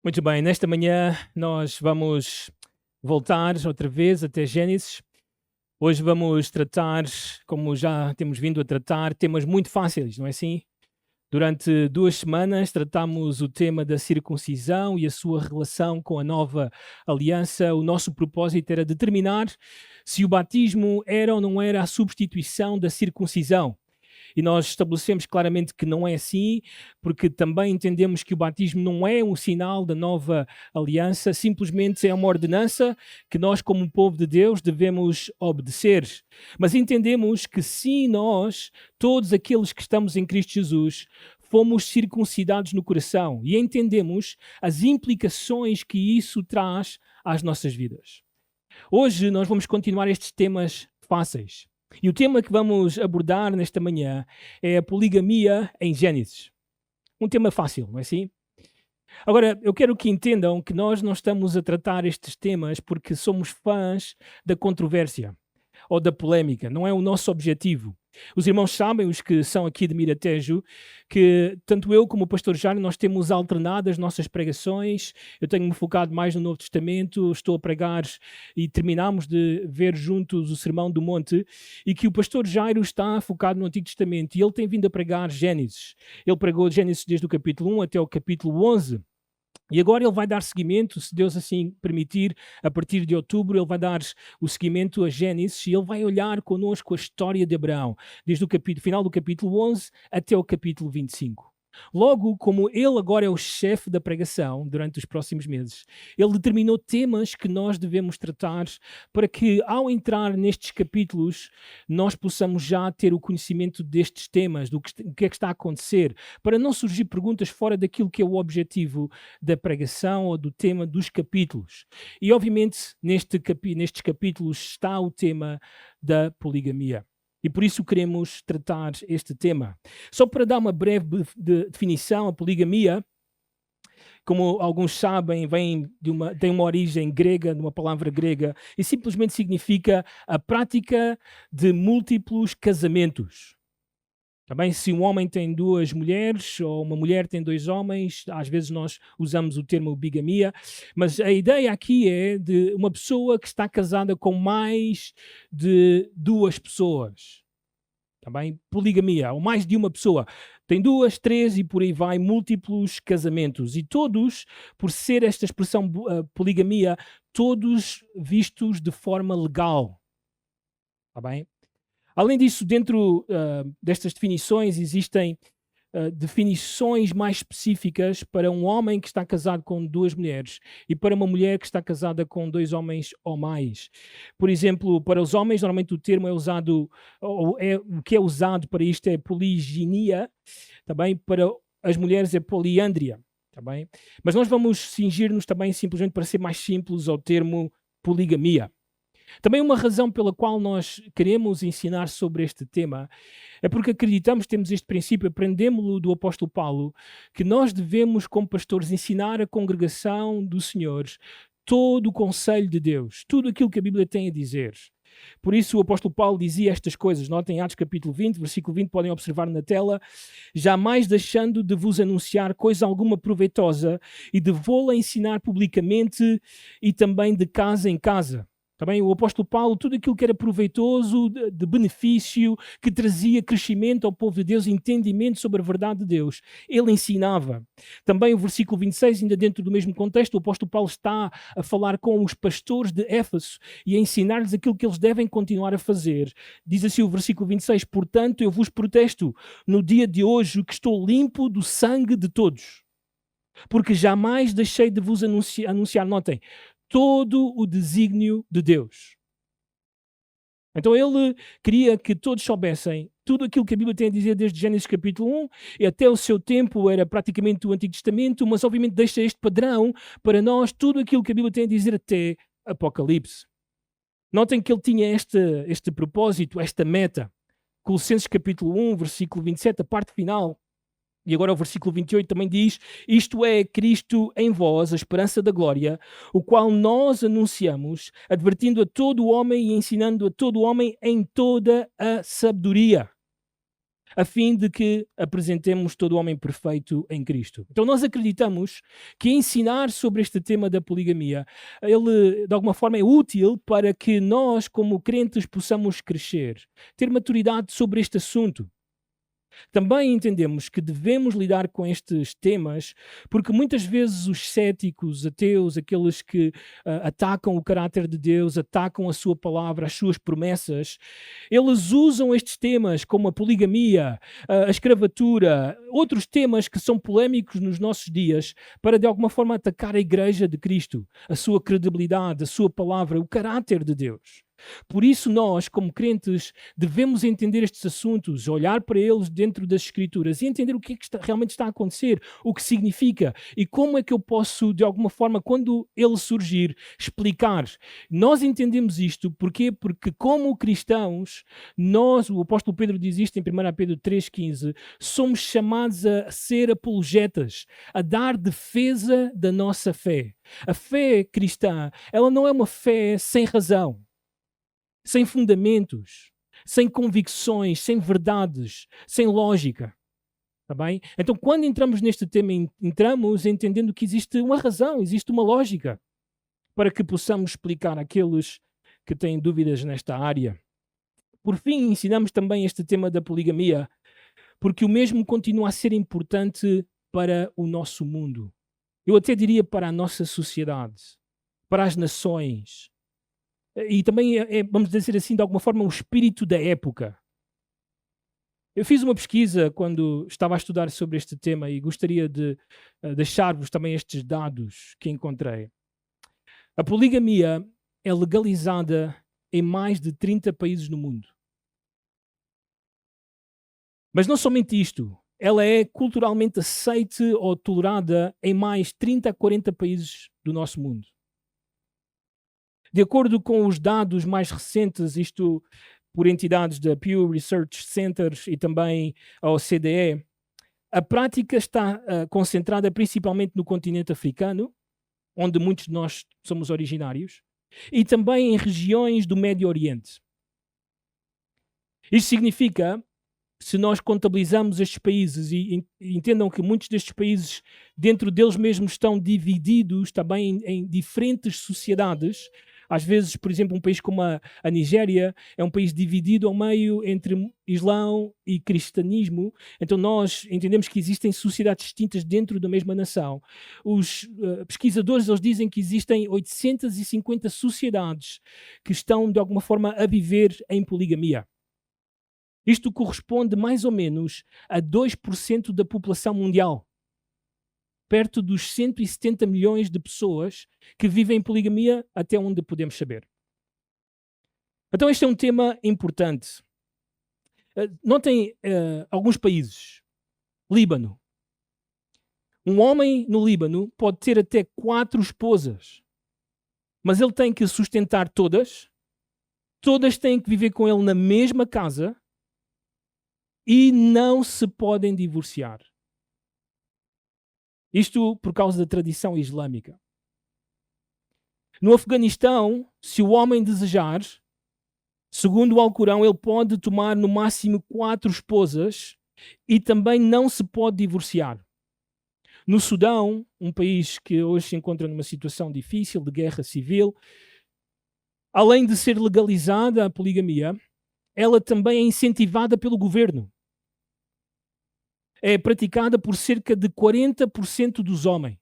Muito bem, nesta manhã nós vamos voltar outra vez até Gênesis. Hoje vamos tratar, como já temos vindo a tratar, temas muito fáceis, não é assim? Durante 2 semanas tratámos o tema da circuncisão e a sua relação com a nova aliança. O nosso propósito era determinar se o batismo era ou não era a substituição da circuncisão. E nós estabelecemos claramente que não é assim, porque também entendemos que o batismo não é um sinal da nova aliança, simplesmente é uma ordenança que nós, como povo de Deus, devemos obedecer. Mas entendemos que sim, nós, todos aqueles que estamos em Cristo Jesus, fomos circuncidados no coração e entendemos as implicações que isso traz às nossas vidas. Hoje nós vamos continuar estes temas fáceis. E o tema que vamos abordar nesta manhã é a poligamia em Gênesis. Um tema fácil, não é assim? Agora, eu quero que entendam que nós não estamos a tratar estes temas porque somos fãs da controvérsia ou da polémica, não é o nosso objetivo. Os irmãos sabem, os que são aqui de Miratejo, que tanto eu como o pastor Jário, nós temos alternado as nossas pregações. Eu tenho-me focado mais no Novo Testamento, estou a pregar e terminamos de ver juntos o Sermão do Monte, e que o pastor Jairo está focado no Antigo Testamento e ele tem vindo a pregar Gênesis. Ele pregou Gênesis desde o capítulo 1 até o capítulo 11. E agora ele vai dar seguimento, se Deus assim permitir, a partir de outubro, ele vai dar o seguimento a Gênesis e ele vai olhar connosco a história de Abraão, desde o final do capítulo 11 até o capítulo 25. Logo, como ele agora é o chefe da pregação durante os próximos meses, ele determinou temas que nós devemos tratar para que, ao entrar nestes capítulos, nós possamos já ter o conhecimento destes temas, do que é que está a acontecer, para não surgir perguntas fora daquilo que é o objetivo da pregação ou do tema dos capítulos. E, obviamente, nestes capítulos está o tema da poligamia. E por isso queremos tratar este tema. Só para dar uma breve definição, a poligamia, como alguns sabem, tem uma origem grega, de uma palavra grega, e simplesmente significa a prática de múltiplos casamentos. Também, se um homem tem 2 mulheres ou uma mulher tem 2 homens, às vezes nós usamos o termo bigamia, mas a ideia aqui é de uma pessoa que está casada com mais de 2 pessoas. Também poligamia, ou mais de uma pessoa. Tem 2, 3 e por aí vai, múltiplos casamentos. E todos, por ser esta expressão poligamia, todos vistos de forma legal. Está bem? Além disso, dentro destas definições, existem definições mais específicas para um homem que está casado com 2 mulheres e para uma mulher que está casada com 2 homens ou mais. Por exemplo, para os homens, normalmente o termo é usado, o que é usado para isto é poliginia, também para as mulheres é poliândria, tá bem? Mas nós vamos cingir-nos também simplesmente para ser mais simples ao termo poligamia. Também uma razão pela qual nós queremos ensinar sobre este tema é porque acreditamos, temos este princípio, aprendemos-lo do apóstolo Paulo, que nós devemos, como pastores, ensinar a congregação dos senhores todo o conselho de Deus, tudo aquilo que a Bíblia tem a dizer. Por isso o apóstolo Paulo dizia estas coisas, notem Atos capítulo 20, versículo 20, podem observar na tela: jamais deixando de vos anunciar coisa alguma proveitosa e de vô-la ensinar publicamente e também de casa em casa. Também o apóstolo Paulo, tudo aquilo que era proveitoso, de benefício, que trazia crescimento ao povo de Deus, entendimento sobre a verdade de Deus, ele ensinava. Também o versículo 26, ainda dentro do mesmo contexto, o apóstolo Paulo está a falar com os pastores de Éfeso e a ensinar-lhes aquilo que eles devem continuar a fazer. Diz assim o versículo 26, portanto eu vos protesto no dia de hoje que estou limpo do sangue de todos, porque jamais deixei de vos anunciar, notem, todo o desígnio de Deus. Então ele queria que todos soubessem tudo aquilo que a Bíblia tem a dizer desde Gênesis capítulo 1 e até o seu tempo era praticamente o Antigo Testamento, mas obviamente deixa este padrão para nós, tudo aquilo que a Bíblia tem a dizer até Apocalipse. Notem que ele tinha este propósito, esta meta. Colossenses capítulo 1, versículo 27, a parte final. E agora o versículo 28 também diz: isto é Cristo em vós, a esperança da glória, o qual nós anunciamos, advertindo a todo o homem e ensinando a todo o homem em toda a sabedoria. a fim de que apresentemos todo o homem perfeito em Cristo. Então nós acreditamos que ensinar sobre este tema da poligamia, ele de alguma forma é útil para que nós, como crentes, possamos crescer, ter maturidade sobre este assunto. Também entendemos que devemos lidar com estes temas porque muitas vezes os céticos, ateus, aqueles que atacam o caráter de Deus, atacam a sua palavra, as suas promessas, eles usam estes temas como a poligamia, a escravatura, outros temas que são polémicos nos nossos dias para de alguma forma atacar a Igreja de Cristo, a sua credibilidade, a sua palavra, o caráter de Deus. Por isso nós, como crentes, devemos entender estes assuntos, olhar para eles dentro das Escrituras e entender o que é que realmente está a acontecer, o que significa e como é que eu posso, de alguma forma, quando ele surgir, explicar. Nós entendemos isto porque como cristãos, nós, o apóstolo Pedro diz isto em 1 Pedro 3,15, somos chamados a ser apologetas, a dar defesa da nossa fé. A fé cristã, ela não é uma fé sem razão, sem fundamentos, sem convicções, sem verdades, sem lógica. Está bem? Então, quando entramos neste tema, entramos entendendo que existe uma razão, existe uma lógica, para que possamos explicar àqueles que têm dúvidas nesta área. Por fim, ensinamos também este tema da poligamia, porque o mesmo continua a ser importante para o nosso mundo. Eu até diria para a nossa sociedade, para as nações. E também vamos dizer assim, de alguma forma, o espírito da época. Eu fiz uma pesquisa quando estava a estudar sobre este tema e gostaria de deixar-vos também estes dados que encontrei. A poligamia é legalizada em mais de 30 países no mundo. Mas não somente isto, ela é culturalmente aceite ou tolerada em mais 30 a 40 países do nosso mundo. De acordo com os dados mais recentes, isto por entidades da Pew Research Centers e também a OCDE, a prática está concentrada principalmente no continente africano, onde muitos de nós somos originários, e também em regiões do Médio Oriente. Isto significa, se nós contabilizamos estes países e entendam que muitos destes países, dentro deles mesmos, estão divididos também em diferentes sociedades. Às vezes, por exemplo, um país como a Nigéria é um país dividido ao meio entre Islão e cristianismo. Então nós entendemos que existem sociedades distintas dentro da mesma nação. Os pesquisadores eles dizem que existem 850 sociedades que estão, de alguma forma, a viver em poligamia. Isto corresponde mais ou menos a 2% da população mundial. Perto dos 170 milhões de pessoas que vivem em poligamia, até onde podemos saber. Então este é um tema importante. Notem alguns países. Líbano. Um homem no Líbano pode ter até 4 esposas, mas ele tem que sustentar todas. Todas têm que viver com ele na mesma casa e não se podem divorciar. Isto por causa da tradição islâmica. No Afeganistão, se o homem desejar, segundo o Alcorão, ele pode tomar no máximo 4 esposas e também não se pode divorciar. No Sudão, um país que hoje se encontra numa situação difícil de guerra civil, além de ser legalizada a poligamia, ela também é incentivada pelo governo. É praticada por cerca de 40% dos homens.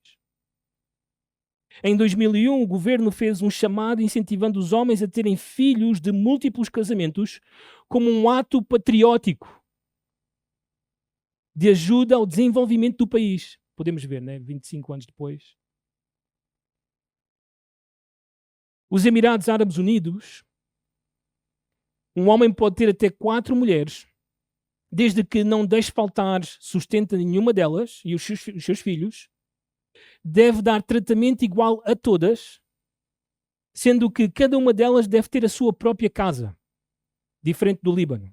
Em 2001, o governo fez um chamado incentivando os homens a terem filhos de múltiplos casamentos como um ato patriótico de ajuda ao desenvolvimento do país. Podemos ver, né? 25 anos depois. Os Emirados Árabes Unidos, um homem pode ter até 4 mulheres, desde que não deixe faltar sustento a nenhuma delas e os seus filhos, deve dar tratamento igual a todas, sendo que cada uma delas deve ter a sua própria casa, diferente do Líbano.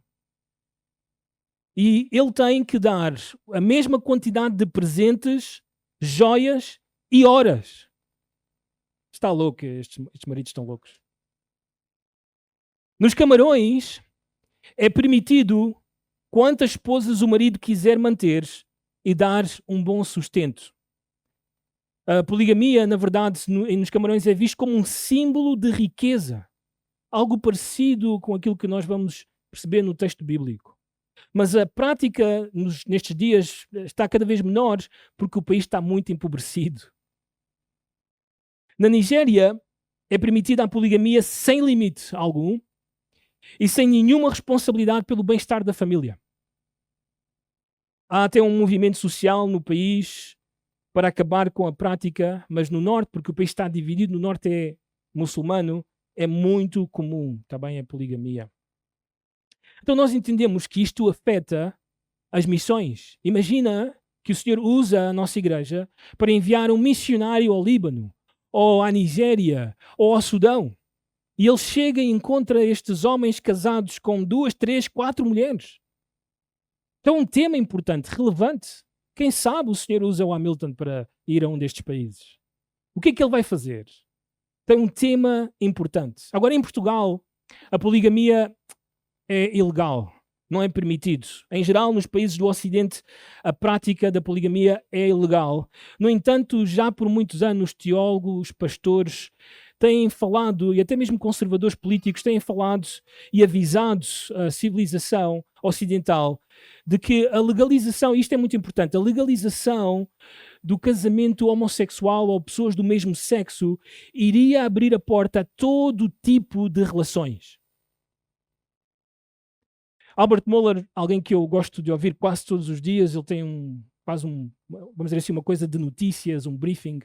E ele tem que dar a mesma quantidade de presentes, joias e horas. Está louco, estes maridos estão loucos. Nos Camarões é permitido quantas esposas o marido quiser manter e dar um bom sustento. A poligamia, na verdade, nos Camarões é visto como um símbolo de riqueza, algo parecido com aquilo que nós vamos perceber no texto bíblico. Mas a prática nestes dias está cada vez menor porque o país está muito empobrecido. Na Nigéria é permitida a poligamia sem limite algum e sem nenhuma responsabilidade pelo bem-estar da família. Há até um movimento social no país para acabar com a prática, mas no norte, porque o país está dividido, no norte é muçulmano, é muito comum também a poligamia. Então nós entendemos que isto afeta as missões. Imagina que o Senhor usa a nossa igreja para enviar um missionário ao Líbano, ou à Nigéria, ou ao Sudão. E ele chega e encontra estes homens casados com 2, 3, 4 mulheres. Então é um tema importante, relevante. Quem sabe o Senhor usa o Hamilton para ir a um destes países. O que é que ele vai fazer? Tem um tema importante. Agora, em Portugal, a poligamia é ilegal, não é permitido. Em geral, nos países do Ocidente, a prática da poligamia é ilegal. No entanto, já por muitos anos, teólogos, pastores têm falado, e até mesmo conservadores políticos têm falado e avisado a civilização ocidental de que a legalização, isto é muito importante, a legalização do casamento homossexual ou pessoas do mesmo sexo iria abrir a porta a todo tipo de relações. Albert Mohler, alguém que eu gosto de ouvir quase todos os dias, ele tem vamos dizer assim, uma coisa de notícias, um briefing.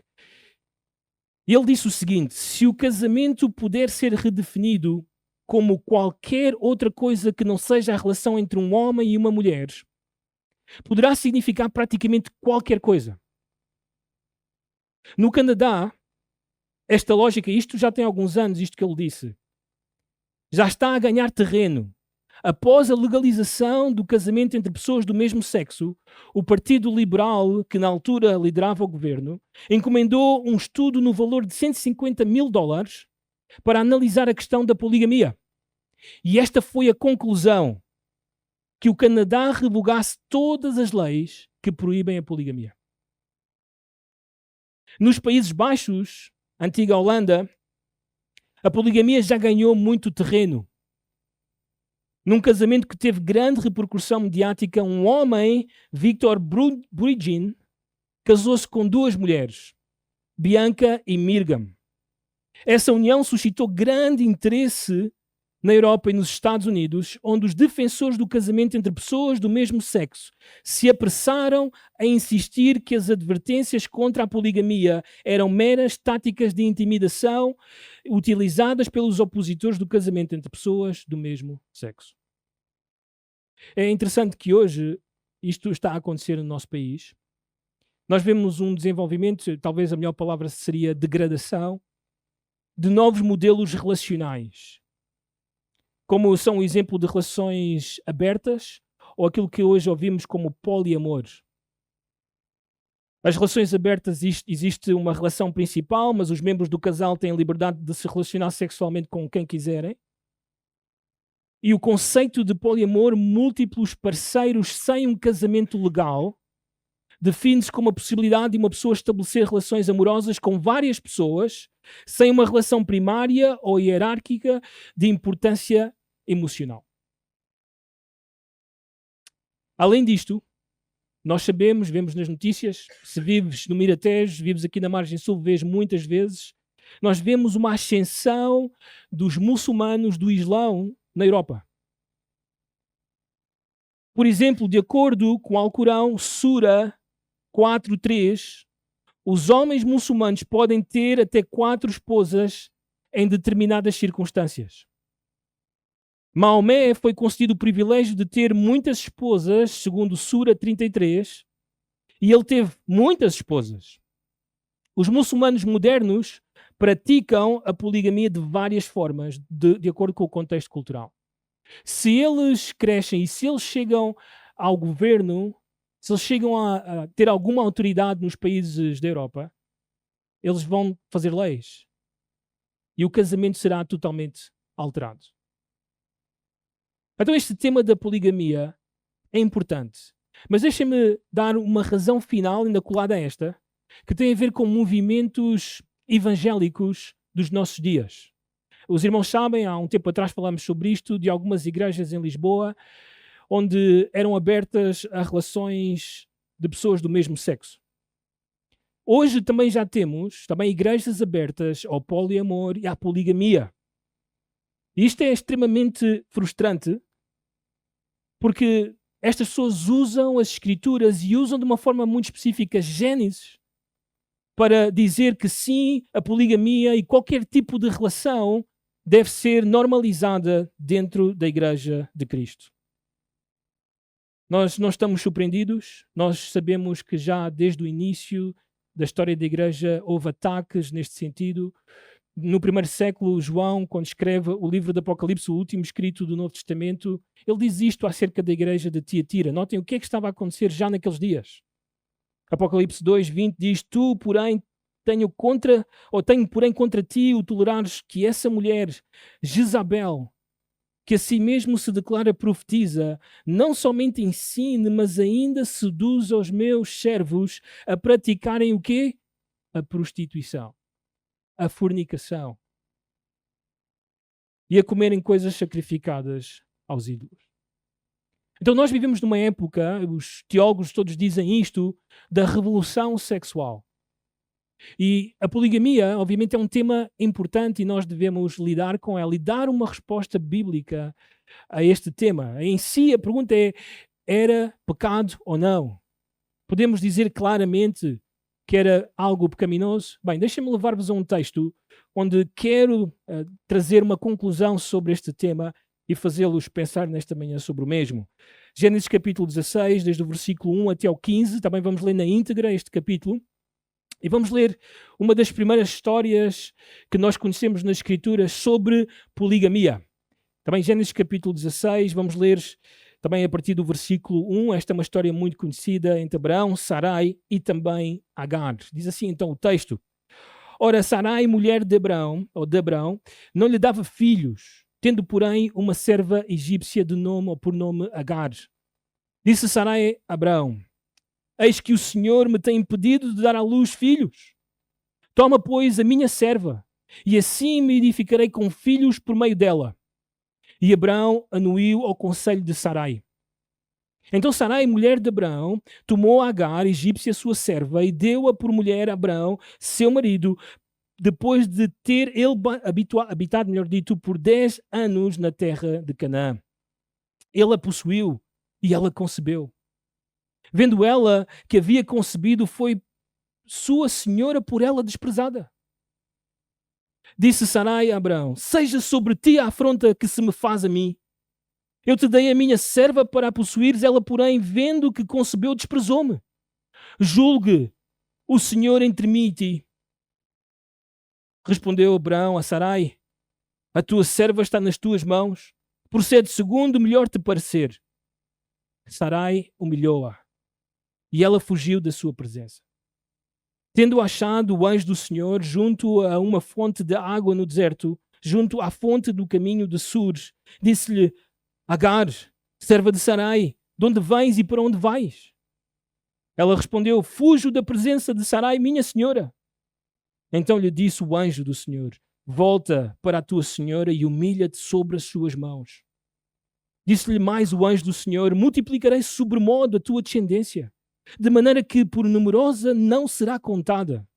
E ele disse o seguinte: se o casamento puder ser redefinido como qualquer outra coisa que não seja a relação entre um homem e uma mulher, poderá significar praticamente qualquer coisa. No Canadá, esta lógica, isto já tem alguns anos, isto que ele disse, já está a ganhar terreno. Após a legalização do casamento entre pessoas do mesmo sexo, o Partido Liberal, que na altura liderava o governo, encomendou um estudo no valor de $150.000 para analisar a questão da poligamia. E esta foi a conclusão: que o Canadá revogasse todas as leis que proíbem a poligamia. Nos Países Baixos, antiga Holanda, a poligamia já ganhou muito terreno. Num casamento que teve grande repercussão mediática, um homem, Victor Brugin, casou-se com 2 mulheres, Bianca e Miriam. Essa união suscitou grande interesse na Europa e nos Estados Unidos, onde os defensores do casamento entre pessoas do mesmo sexo se apressaram a insistir que as advertências contra a poligamia eram meras táticas de intimidação utilizadas pelos opositores do casamento entre pessoas do mesmo sexo. É interessante que hoje isto está a acontecer no nosso país. Nós vemos um desenvolvimento, talvez a melhor palavra seria degradação, de novos modelos relacionais, como são o exemplo de relações abertas ou aquilo que hoje ouvimos como poliamor. As relações abertas, existe uma relação principal, mas os membros do casal têm liberdade de se relacionar sexualmente com quem quiserem. E o conceito de poliamor, múltiplos parceiros sem um casamento legal, define-se como a possibilidade de uma pessoa estabelecer relações amorosas com várias pessoas, sem uma relação primária ou hierárquica de importância emocional. Além disto, nós sabemos, vemos nas notícias, se vives no Miratejo, vives aqui na Margem Sul, vês muitas vezes, nós vemos uma ascensão dos muçulmanos do Islão na Europa. Por exemplo, de acordo com o Alcorão, Sura 4.3, os homens muçulmanos podem ter até 4 esposas em determinadas circunstâncias. Maomé foi concedido o privilégio de ter muitas esposas, segundo Sura 33, e ele teve muitas esposas. Os muçulmanos modernos praticam a poligamia de várias formas, de acordo com o contexto cultural. Se eles crescem e se eles chegam ao governo, se eles chegam a ter alguma autoridade nos países da Europa, eles vão fazer leis. E o casamento será totalmente alterado. Então este tema da poligamia é importante. Mas deixem-me dar uma razão final, ainda colada a esta, que tem a ver com movimentos evangélicos dos nossos dias. Os irmãos sabem, há um tempo atrás falámos sobre isto, de algumas igrejas em Lisboa, onde eram abertas a relações de pessoas do mesmo sexo. Hoje também já temos igrejas abertas ao poliamor e à poligamia. E isto é extremamente frustrante, porque estas pessoas usam as escrituras e usam de uma forma muito específica Gênesis para dizer que sim, a poligamia e qualquer tipo de relação deve ser normalizada dentro da Igreja de Cristo. Nós não estamos surpreendidos, nós sabemos que já desde o início da história da Igreja houve ataques neste sentido. No primeiro século, João, quando escreve o livro do Apocalipse, o último escrito do Novo Testamento, ele diz isto acerca da igreja de Tiatira. Notem o que é que estava a acontecer já naqueles dias. Apocalipse 2:20 diz: Tu, porém, tenho porém contra ti o tolerares que essa mulher, Jezabel, que a si mesmo se declara profetiza, não somente ensine, mas ainda seduz os meus servos a praticarem o quê? A prostituição, a fornicação e a comerem coisas sacrificadas aos ídolos. Então nós vivemos numa época, os teólogos todos dizem isto, da revolução sexual. E a poligamia, obviamente, é um tema importante e nós devemos lidar com ela e dar uma resposta bíblica a este tema. Em si, a pergunta é: era pecado ou não? Podemos dizer claramente que era algo pecaminoso? Bem, deixem-me levar-vos a um texto onde quero trazer uma conclusão sobre este tema e fazê-los pensar nesta manhã sobre o mesmo. Gênesis capítulo 16, desde o versículo 1 até ao 15, também vamos ler na íntegra este capítulo. E vamos ler uma das primeiras histórias que nós conhecemos nas Escrituras sobre poligamia. Também Gênesis capítulo 16, vamos ler também a partir do versículo 1. Esta é uma história muito conhecida entre Abraão, Sarai e também Agar. Diz assim então o texto: Ora, Sarai, mulher de Abraão, não lhe dava filhos, tendo, porém, uma serva egípcia por nome Agar. Disse Sarai a Abraão: Eis que o Senhor me tem impedido de dar à luz filhos. Toma, pois, a minha serva, e assim me edificarei com filhos por meio dela. E Abraão anuiu ao conselho de Sarai. Então Sarai, mulher de Abraão, tomou a Agar, egípcia, sua serva, e deu-a por mulher a Abraão, seu marido, depois de ter ele habitado, melhor dito, por 10 anos na terra de Canaã. Ele a possuiu e ela concebeu. Vendo ela que havia concebido, foi sua senhora por ela desprezada. Disse Sarai a Abraão: Seja sobre ti a afronta que se me faz a mim. Eu te dei a minha serva para a possuires, ela, porém, vendo que concebeu, desprezou-me. Julgue o Senhor entre mim e ti. Respondeu Abraão a Sarai: A tua serva está nas tuas mãos. Procede segundo melhor te parecer. Sarai humilhou-a e ela fugiu da sua presença. Tendo achado o anjo do Senhor junto a uma fonte de água no deserto, junto à fonte do caminho de Sur, disse-lhe: Agar, serva de Sarai, de onde vens e para onde vais? Ela respondeu: Fujo da presença de Sarai, minha senhora. Então lhe disse o anjo do Senhor: Volta para a tua senhora e humilha-te sobre as suas mãos. Disse-lhe mais o anjo do Senhor: Multiplicarei sobremodo a tua descendência, de maneira que por numerosa não será contada.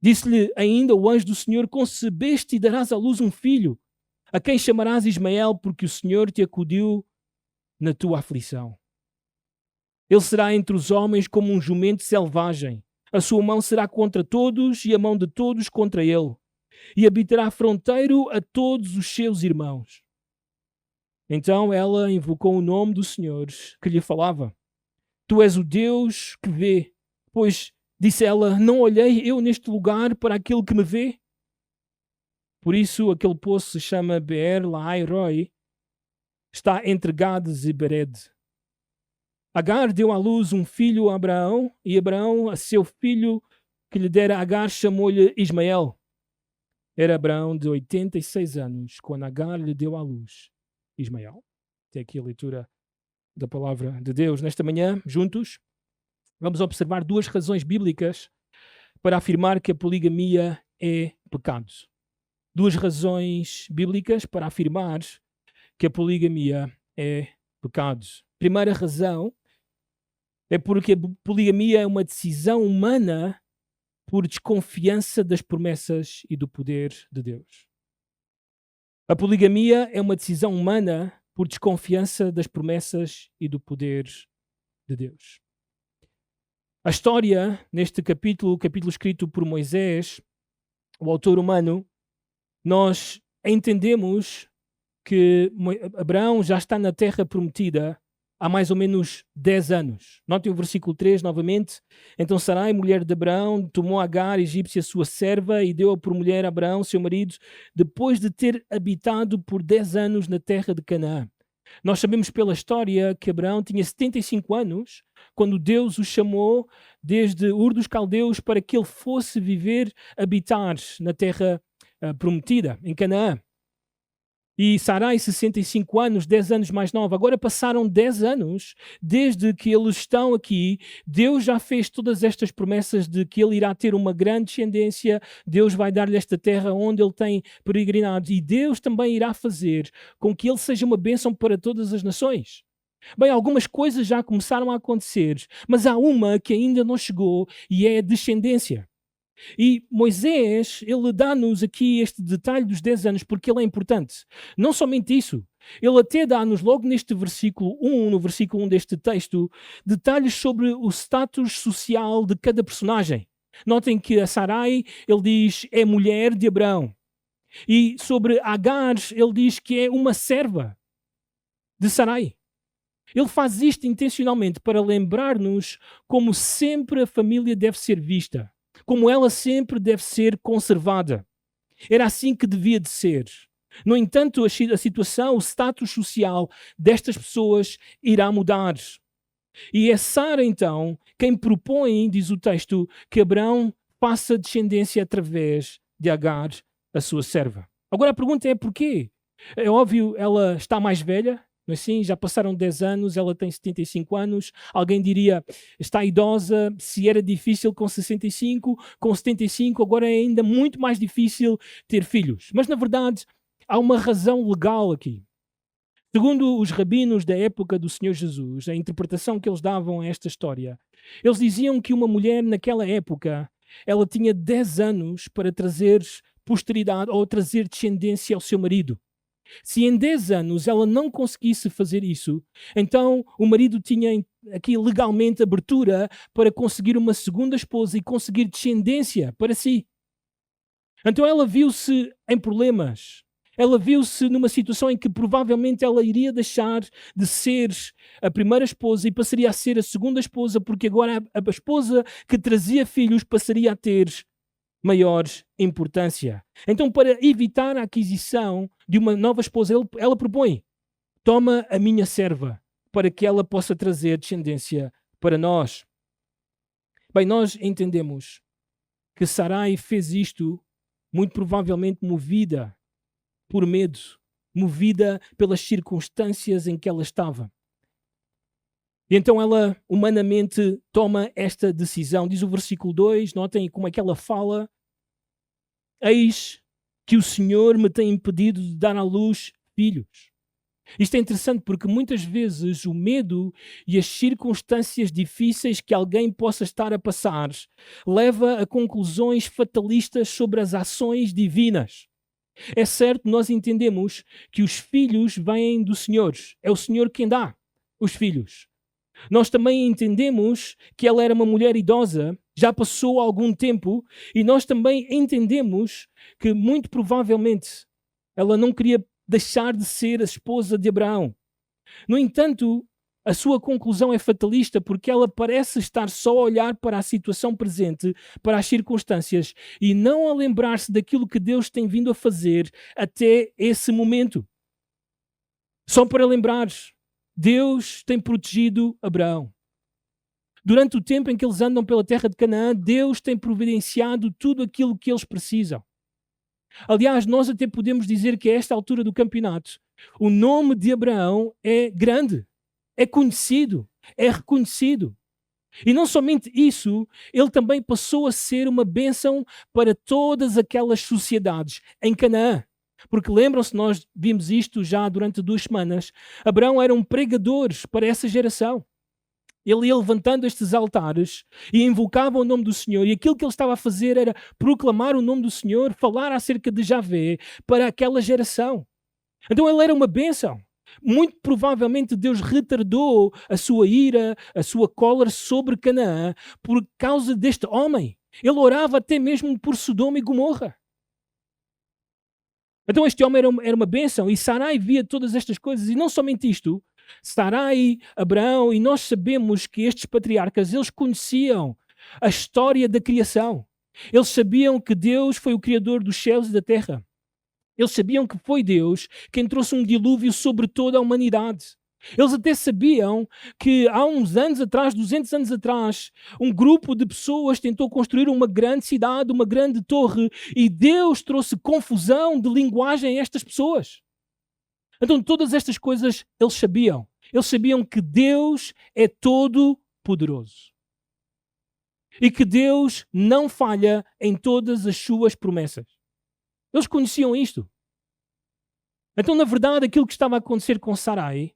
Disse-lhe ainda o anjo do Senhor: Concebeste e darás à luz um filho, a quem chamarás Ismael, porque o Senhor te acudiu na tua aflição. Ele será entre os homens como um jumento selvagem. A sua mão será contra todos e a mão de todos contra ele. E habitará fronteiro a todos os seus irmãos. Então ela invocou o nome do Senhor que lhe falava. Tu és o Deus que vê. Pois, disse ela, não olhei eu neste lugar para aquele que me vê? Por isso aquele poço se chama Beer Lahai Roi. Está entre Gades e Bered. Agar deu à luz um filho a Abraão, e Abraão, a seu filho que lhe dera Agar, chamou-lhe Ismael. Era Abraão de 86 anos, quando Agar lhe deu à luz Ismael. Até aqui a leitura da palavra de Deus. Nesta manhã, juntos, vamos observar duas razões bíblicas para afirmar que a poligamia é pecado. Duas razões bíblicas para afirmar que a poligamia é pecado. Primeira razão é porque a poligamia é uma decisão humana por desconfiança das promessas e do poder de Deus. A poligamia é uma decisão humana por desconfiança das promessas e do poder de Deus. A história, neste capítulo escrito por Moisés, o autor humano, nós entendemos que Abraão já está na terra prometida há mais ou menos 10 anos. Notem o versículo 3 novamente. Então Sarai, mulher de Abraão, tomou Agar, egípcia, sua serva, e deu-a por mulher a Abraão, seu marido, depois de ter habitado por 10 anos na terra de Canaã. Nós sabemos pela história que Abraão tinha 75 anos quando Deus o chamou desde Ur dos Caldeus para que ele fosse habitar na terra prometida, em Canaã. E Sarai, 65 anos, 10 anos mais nova. Agora passaram 10 anos desde que eles estão aqui. Deus já fez todas estas promessas de que ele irá ter uma grande descendência. Deus vai dar-lhe esta terra onde ele tem peregrinado. E Deus também irá fazer com que ele seja uma bênção para todas as nações. Bem, algumas coisas já começaram a acontecer, mas há uma que ainda não chegou e é a descendência. E Moisés, ele dá-nos aqui este detalhe dos 10 anos porque ele é importante. Não somente isso, ele até dá-nos logo neste versículo 1, no versículo 1 deste texto, detalhes sobre o status social de cada personagem. Notem que a Sarai, ele diz, é mulher de Abraão. E sobre Agar, ele diz que é uma serva de Sarai. Ele faz isto intencionalmente para lembrar-nos como sempre a família deve ser vista. Como ela sempre deve ser conservada. Era assim que devia de ser. No entanto, a situação, o status social destas pessoas irá mudar. E é Sara, então, quem propõe, diz o texto, que Abraão faça descendência através de Agar, a sua serva. Agora a pergunta é porquê? É óbvio, ela está mais velha. Não é assim? Já passaram 10 anos, ela tem 75 anos. Alguém diria, está idosa, se era difícil com 65, com 75 agora é ainda muito mais difícil ter filhos. Mas, na verdade, há uma razão legal aqui. Segundo os rabinos da época do Senhor Jesus, a interpretação que eles davam a esta história, eles diziam que uma mulher naquela época, ela tinha 10 anos para trazer posteridade ou trazer descendência ao seu marido. Se em 10 anos ela não conseguisse fazer isso, então o marido tinha aqui legalmente abertura para conseguir uma segunda esposa e conseguir descendência para si. Então ela viu-se em problemas. Ela viu-se numa situação em que provavelmente ela iria deixar de ser a primeira esposa e passaria a ser a segunda esposa, porque agora a esposa que trazia filhos passaria a ter maior importância. Então, para evitar a aquisição de uma nova esposa, ela propõe: toma a minha serva, para que ela possa trazer descendência para nós. Bem, nós entendemos que Sarai fez isto muito provavelmente movida por medo, movida pelas circunstâncias em que ela estava. E então ela humanamente toma esta decisão. Diz o versículo 2, notem como é que ela fala: eis que o Senhor me tem impedido de dar à luz filhos. Isto é interessante porque muitas vezes o medo e as circunstâncias difíceis que alguém possa estar a passar leva a conclusões fatalistas sobre as ações divinas. É certo, nós entendemos que os filhos vêm do Senhor. É o Senhor quem dá os filhos. Nós também entendemos que ela era uma mulher idosa, já passou algum tempo, e nós também entendemos que muito provavelmente ela não queria deixar de ser a esposa de Abraão. No entanto, a sua conclusão é fatalista porque ela parece estar só a olhar para a situação presente, para as circunstâncias, e não a lembrar-se daquilo que Deus tem vindo a fazer até esse momento. Só para lembrar, Deus tem protegido Abraão. Durante o tempo em que eles andam pela terra de Canaã, Deus tem providenciado tudo aquilo que eles precisam. Aliás, nós até podemos dizer que a esta altura do campeonato, o nome de Abraão é grande, é conhecido, é reconhecido. E não somente isso, ele também passou a ser uma bênção para todas aquelas sociedades em Canaã. Porque lembram-se, nós vimos isto já durante 2 semanas. Abraão era um pregador para essa geração. Ele ia levantando estes altares e invocava o nome do Senhor. E aquilo que ele estava a fazer era proclamar o nome do Senhor, falar acerca de Javé para aquela geração. Então ele era uma bênção. Muito provavelmente Deus retardou a sua ira, a sua cólera sobre Canaã por causa deste homem. Ele orava até mesmo por Sodoma e Gomorra. Então este homem era uma bênção e Sarai via todas estas coisas. E não somente isto, Sarai, Abraão, e nós sabemos que estes patriarcas, eles conheciam a história da criação. Eles sabiam que Deus foi o criador dos céus e da terra. Eles sabiam que foi Deus quem trouxe um dilúvio sobre toda a humanidade. Eles até sabiam que há uns anos atrás, 200 anos atrás, um grupo de pessoas tentou construir uma grande cidade, uma grande torre, e Deus trouxe confusão de linguagem a estas pessoas. Então todas estas coisas eles sabiam. Eles sabiam que Deus é todo poderoso. E que Deus não falha em todas as suas promessas. Eles conheciam isto. Então, na verdade, aquilo que estava a acontecer com Sarai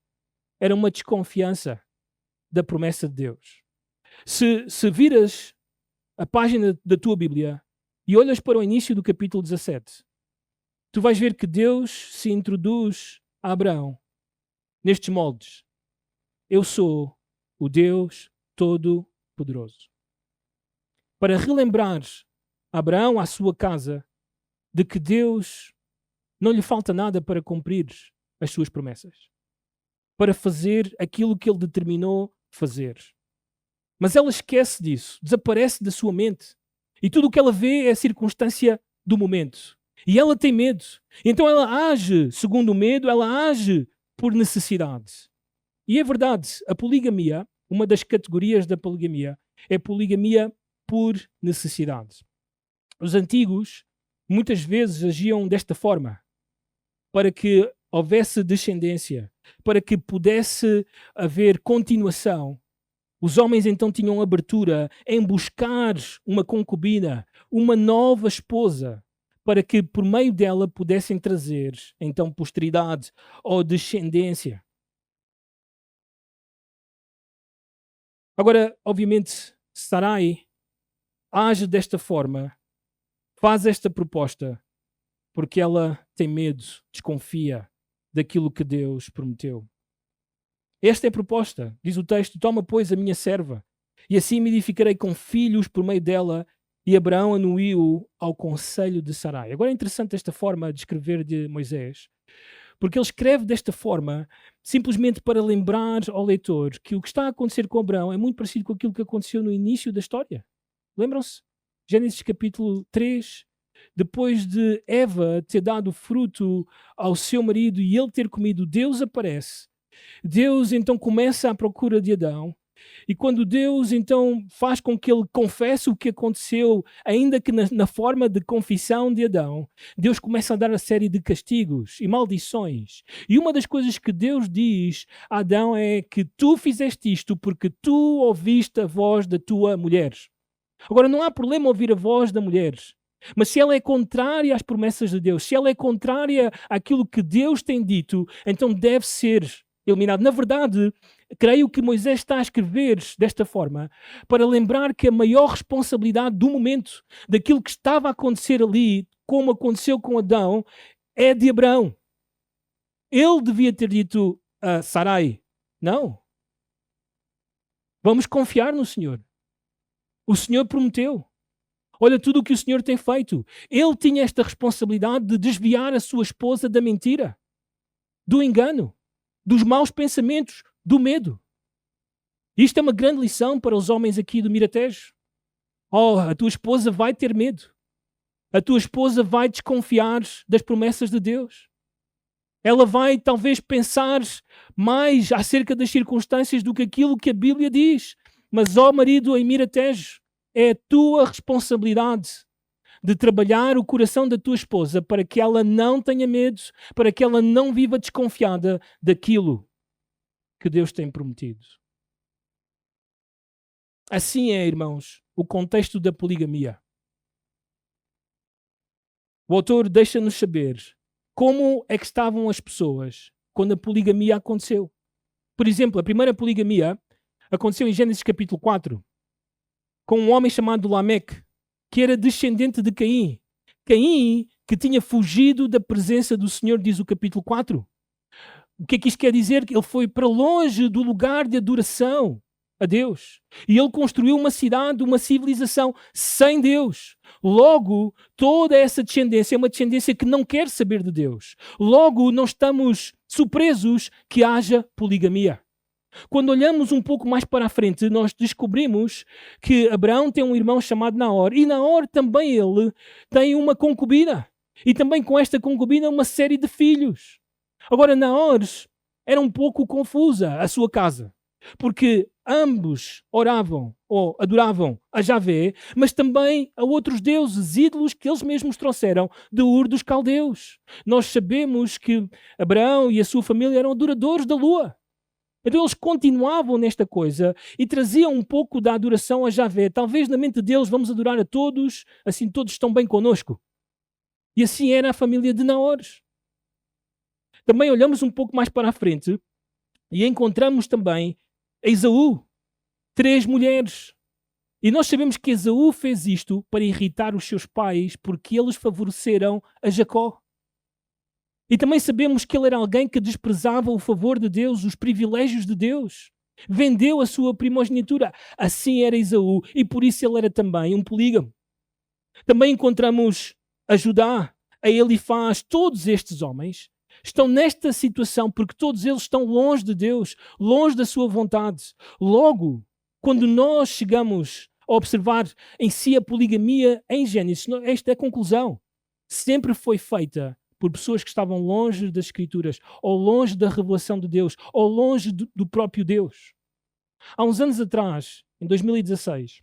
era uma desconfiança da promessa de Deus. Se viras a página da tua Bíblia e olhas para o início do capítulo 17, tu vais ver que Deus se introduz a Abraão nestes moldes. Eu sou o Deus Todo-Poderoso. Para relembrar Abraão à sua casa de que Deus não lhe falta nada para cumprir as suas promessas, para fazer aquilo que ele determinou fazer. Mas ela esquece disso, desaparece da sua mente. E tudo o que ela vê é a circunstância do momento. E ela tem medo. Então ela age segundo o medo, ela age por necessidade. E é verdade, a poligamia, uma das categorias da poligamia, é poligamia por necessidade. Os antigos muitas vezes agiam desta forma, para que houvesse descendência, para que pudesse haver continuação. Os homens então tinham abertura em buscar uma concubina, uma nova esposa, para que por meio dela pudessem trazer então posteridade ou descendência. Agora, obviamente, Sarai age desta forma, faz esta proposta, porque ela tem medo, desconfia daquilo que Deus prometeu. Esta é a proposta. Diz o texto: toma, pois, a minha serva, e assim me edificarei com filhos por meio dela. E Abraão anuiu ao conselho de Sarai. Agora é interessante esta forma de escrever de Moisés, porque ele escreve desta forma simplesmente para lembrar ao leitor que o que está a acontecer com Abraão é muito parecido com aquilo que aconteceu no início da história. Lembram-se? Gênesis capítulo 3. Depois de Eva ter dado fruto ao seu marido e ele ter comido, Deus aparece. Deus então começa à procura de Adão. E quando Deus então faz com que ele confesse o que aconteceu, ainda que na forma de confissão de Adão, Deus começa a dar a série de castigos e maldições. E uma das coisas que Deus diz a Adão é que tu fizeste isto porque tu ouviste a voz da tua mulher. Agora, não há problema ouvir a voz da mulher, mas se ela é contrária às promessas de Deus, se ela é contrária àquilo que Deus tem dito, então deve ser eliminado. Na verdade, creio que Moisés está a escrever desta forma para lembrar que a maior responsabilidade do momento, daquilo que estava a acontecer ali, como aconteceu com Adão, é de Abraão. Ele devia ter dito a Sarai: não, vamos confiar no Senhor. O Senhor prometeu. Olha tudo o que o Senhor tem feito. Ele tinha esta responsabilidade de desviar a sua esposa da mentira, do engano, dos maus pensamentos, do medo. Isto é uma grande lição para os homens aqui do Miratejo. Oh, a tua esposa vai ter medo. A tua esposa vai desconfiar das promessas de Deus. Ela vai talvez pensar mais acerca das circunstâncias do que aquilo que a Bíblia diz. Mas, ó marido em Miratejo, é a tua responsabilidade de trabalhar o coração da tua esposa para que ela não tenha medo, para que ela não viva desconfiada daquilo que Deus tem prometido. Assim é, irmãos, o contexto da poligamia. O autor deixa-nos saber como é que estavam as pessoas quando a poligamia aconteceu. Por exemplo, a primeira poligamia aconteceu em Gênesis capítulo 4, com um homem chamado Lameque, que era descendente de Caim. Caim, que tinha fugido da presença do Senhor, diz o capítulo 4. O que é que isto quer dizer? Que ele foi para longe do lugar de adoração a Deus. E ele construiu uma cidade, uma civilização sem Deus. Logo, toda essa descendência é uma descendência que não quer saber de Deus. Logo, não estamos surpresos que haja poligamia. Quando olhamos um pouco mais para a frente, nós descobrimos que Abraão tem um irmão chamado Naor. E Naor também ele tem uma concubina. E também com esta concubina uma série de filhos. Agora, Naor era um pouco confusa a sua casa. Porque ambos oravam ou adoravam a Javé, mas também a outros deuses, ídolos que eles mesmos trouxeram de Ur dos Caldeus. Nós sabemos que Abraão e a sua família eram adoradores da lua. Então eles continuavam nesta coisa e traziam um pouco da adoração a Javé. Talvez na mente deles vamos adorar a todos, assim todos estão bem conosco. E assim era a família de Naor. Também olhamos um pouco mais para a frente e encontramos também Esaú, 3 mulheres. E nós sabemos que Esaú fez isto para irritar os seus pais porque eles favoreceram a Jacó. E também sabemos que ele era alguém que desprezava o favor de Deus, os privilégios de Deus. Vendeu a sua primogenitura. Assim era Esaú e por isso ele era também um polígamo. Também encontramos a Judá, a Elifaz, todos estes homens estão nesta situação porque todos eles estão longe de Deus, longe da sua vontade. Logo, quando nós chegamos a observar em si a poligamia em Gênesis, esta é a conclusão. Sempre foi feita por pessoas que estavam longe das Escrituras, ou longe da revelação de Deus, ou longe do próprio Deus. Há uns anos atrás, em 2016,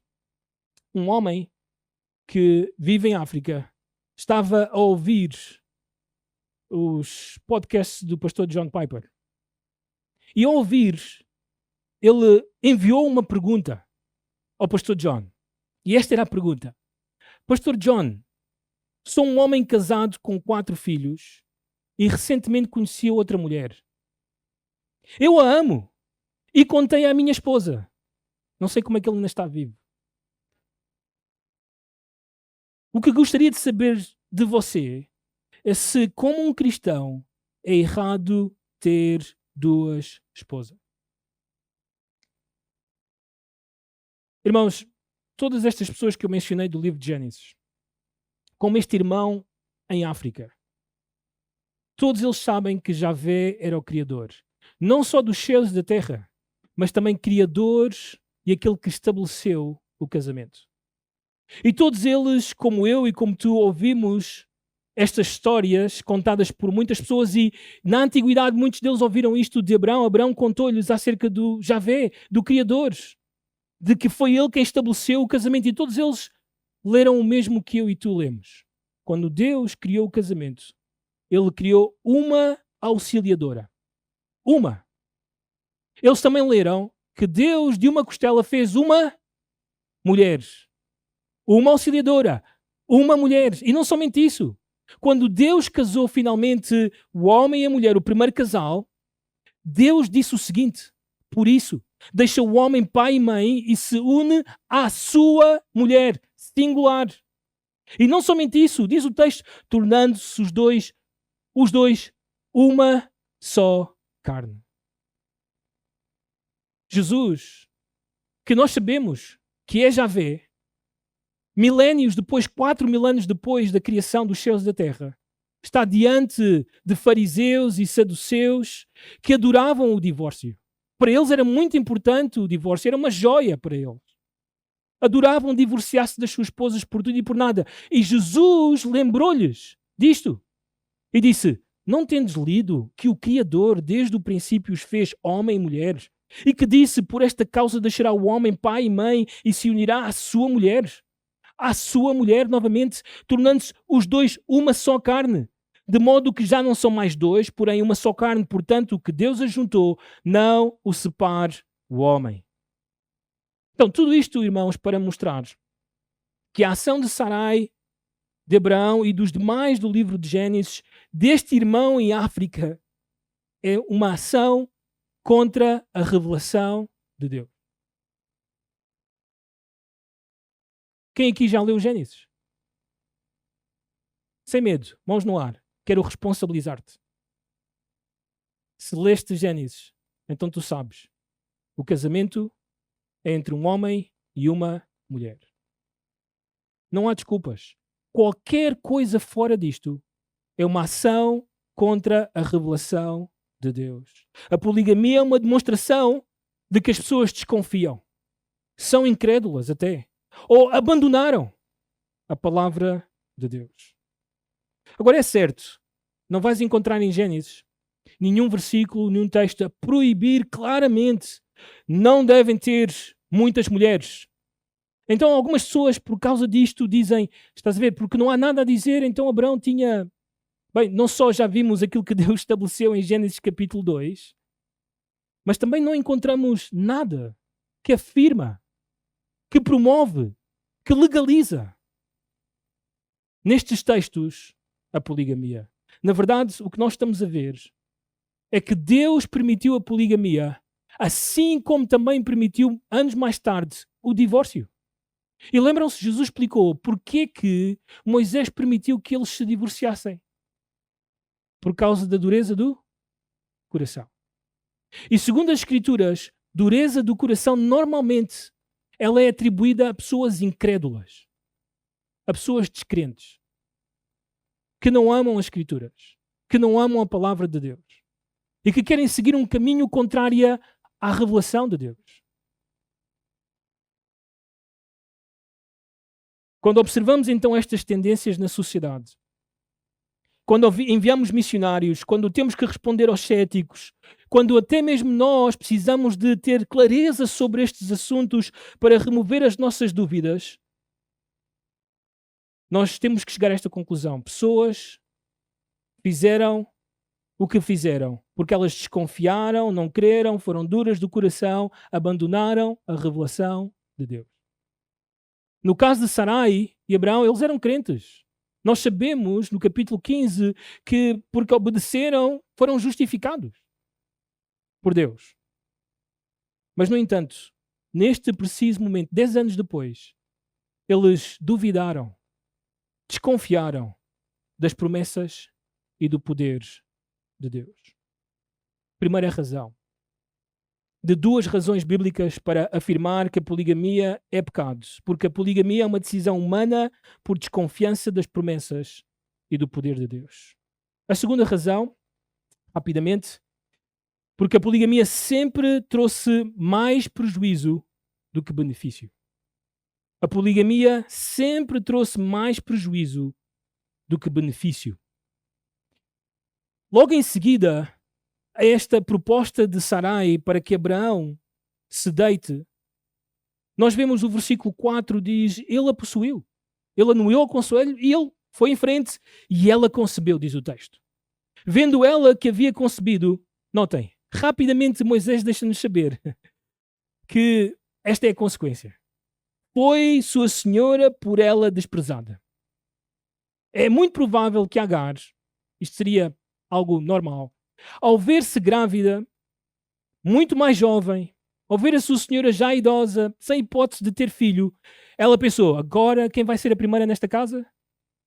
um homem que vive em África estava a ouvir os podcasts do pastor John Piper. E ao ouvir, ele enviou uma pergunta ao pastor John. E esta era a pergunta. Pastor John, sou um homem casado com 4 filhos e recentemente conheci outra mulher. Eu a amo e contei à minha esposa. Não sei como é que ele ainda está vivo. O que gostaria de saber de você é se, como um cristão, é errado ter 2 esposas. Irmãos, todas estas pessoas que eu mencionei do livro de Gênesis, como este irmão em África, todos eles sabem que Javé era o Criador. Não só dos céus e da terra, mas também Criador e aquele que estabeleceu o casamento. E todos eles, como eu e como tu, ouvimos estas histórias contadas por muitas pessoas e na antiguidade muitos deles ouviram isto de Abraão. Abraão contou-lhes acerca do Javé, do Criador, de que foi ele quem estabeleceu o casamento e todos eles leram o mesmo que eu e tu lemos. Quando Deus criou o casamento, ele criou uma auxiliadora. Uma. Eles também leram que Deus de uma costela fez uma mulher. Uma auxiliadora. Uma mulher. E não somente isso. Quando Deus casou finalmente o homem e a mulher, o primeiro casal, Deus disse o seguinte: por isso, deixa o homem pai e mãe e se une à sua mulher, singular. E não somente isso, diz o texto, tornando-se os dois uma só carne. Jesus, que nós sabemos que é Javé, milénios depois, 4.000 anos depois da criação dos céus e da terra, está diante de fariseus e saduceus que adoravam o divórcio. Para eles era muito importante o divórcio, era uma joia para eles. Adoravam divorciar-se das suas esposas por tudo e por nada. E Jesus lembrou-lhes disto e disse: não tendes lido que o Criador desde o princípio os fez homem e mulher? E que disse, por esta causa deixará o homem pai e mãe e se unirá à sua mulher? À sua mulher novamente, tornando-se os dois uma só carne. de modo que já não são mais dois, porém uma só carne. Portanto, o que Deus ajuntou, não o separe o homem. Então, tudo isto, irmãos, para mostrar que a ação de Sarai, de Abraão e dos demais do livro de Gênesis, deste irmão em África, é uma ação contra a revelação de Deus. Quem aqui já leu Gênesis? Sem medo, mãos no ar. Quero responsabilizar-te. Se leste Gênesis, então tu sabes. O casamento é entre um homem e uma mulher. Não há desculpas. Qualquer coisa fora disto é uma ação contra a revelação de Deus. A poligamia é uma demonstração de que as pessoas desconfiam. São incrédulas até. Ou abandonaram a palavra de Deus. Agora é certo, não vais encontrar em Gênesis nenhum versículo, nenhum texto a proibir claramente não devem ter muitas mulheres. Então algumas pessoas por causa disto dizem, estás a ver, porque não há nada a dizer, então Abraão tinha... Bem, não só já vimos aquilo que Deus estabeleceu em Gênesis capítulo 2, mas também não encontramos nada que afirma, que promove, que legaliza nestes textos a poligamia. Na verdade, o que nós estamos a ver é que Deus permitiu a poligamia, assim como também permitiu, anos mais tarde, o divórcio. E lembram-se, Jesus explicou porque que Moisés permitiu que eles se divorciassem. Por causa da dureza do coração. E segundo as Escrituras, dureza do coração normalmente ela é atribuída a pessoas incrédulas, a pessoas descrentes, que não amam as Escrituras, que não amam a palavra de Deus e que querem seguir um caminho contrário à revelação de Deus. Quando observamos então estas tendências na sociedade, quando enviamos missionários, quando temos que responder aos céticos, quando até mesmo nós precisamos de ter clareza sobre estes assuntos para remover as nossas dúvidas, nós temos que chegar a esta conclusão. Pessoas fizeram o que fizeram, porque elas desconfiaram, não creram, foram duras do coração, abandonaram a revelação de Deus. No caso de Sarai e Abraão, eles eram crentes. Nós sabemos, no capítulo 15, que porque obedeceram, foram justificados por Deus. Mas, no entanto, neste preciso momento, 10 anos depois, eles duvidaram, desconfiaram das promessas e do poder de Deus. Primeira razão. De duas razões bíblicas para afirmar que a poligamia é pecado. Porque a poligamia é uma decisão humana por desconfiança das promessas e do poder de Deus. A segunda razão, rapidamente, porque a poligamia sempre trouxe mais prejuízo do que benefício. A poligamia sempre trouxe mais prejuízo do que benefício. Logo em seguida, a esta proposta de Sarai para que Abraão se deite, nós vemos o versículo 4 diz, ele a possuiu. Ele anuiu ao conselho e ele foi em frente e ela concebeu, diz o texto. Vendo ela que havia concebido, notem, rapidamente Moisés deixa-nos saber que esta é a consequência. Foi sua senhora por ela desprezada. É muito provável que Agar, isto seria algo normal, ao ver-se grávida, muito mais jovem, ao ver a sua senhora já idosa, sem hipótese de ter filho, ela pensou, agora quem vai ser a primeira nesta casa?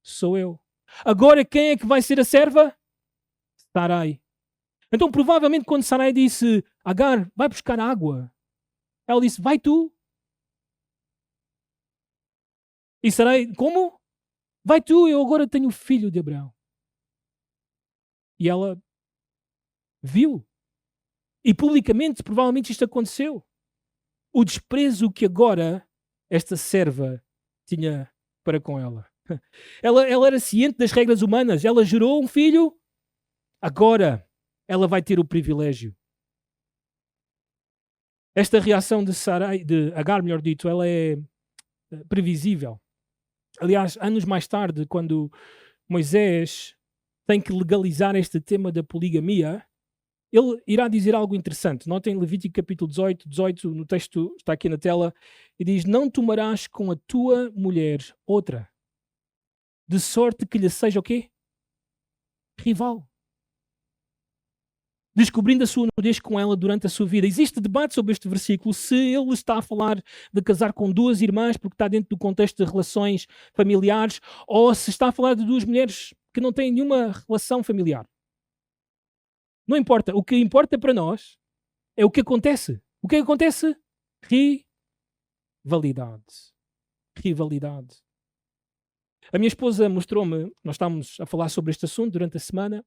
Sou eu. Agora quem é que vai ser a serva? Sarai. Então provavelmente quando Sarai disse, Agar, vai buscar água, ela disse, vai tu. E Sarai, como? Vai tu, eu agora tenho filho de Abraão. E ela viu. E publicamente, provavelmente isto aconteceu. O desprezo que agora esta serva tinha para com ela. Ela era ciente das regras humanas. Ela gerou um filho. Agora ela vai ter o privilégio. Esta reação de Sarai, de Agar, melhor dito, ela é previsível. Aliás, anos mais tarde, quando Moisés tem que legalizar este tema da poligamia, ele irá dizer algo interessante. Notem Levítico capítulo 18, no texto está aqui na tela, e diz: não tomarás com a tua mulher outra, de sorte que lhe seja o quê? Rival. Descobrindo a sua nudez com ela durante a sua vida. Existe debate sobre este versículo, se ele está a falar de casar com duas irmãs, porque está dentro do contexto de relações familiares, ou se está a falar de duas mulheres que não têm nenhuma relação familiar. Não importa. O que importa para nós é o que acontece. O que acontece? Rivalidade. Rivalidade. A minha esposa mostrou-me, nós estávamos a falar sobre este assunto durante a semana,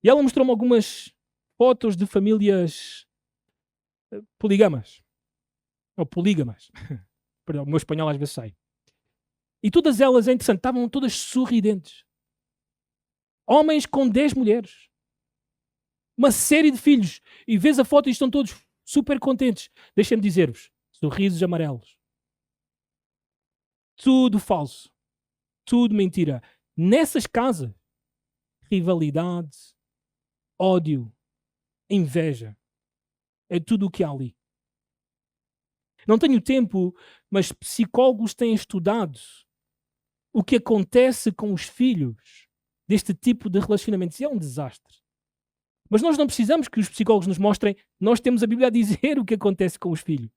e ela mostrou-me algumas fotos de famílias poligamas. Ou polígamas. Perdão, o meu espanhol às vezes sai. E todas elas, é interessante, estavam todas sorridentes. Homens com 10 mulheres. Uma série de filhos. E vês a foto e estão todos super contentes. Deixem-me dizer-vos, sorrisos amarelos. Tudo falso. Tudo mentira. Nessas casas, rivalidade, ódio, inveja. É tudo o que há ali. Não tenho tempo, mas psicólogos têm estudado o que acontece com os filhos deste tipo de relacionamentos. E é um desastre. Mas nós não precisamos que os psicólogos nos mostrem. Nós temos a Bíblia a dizer o que acontece com os filhos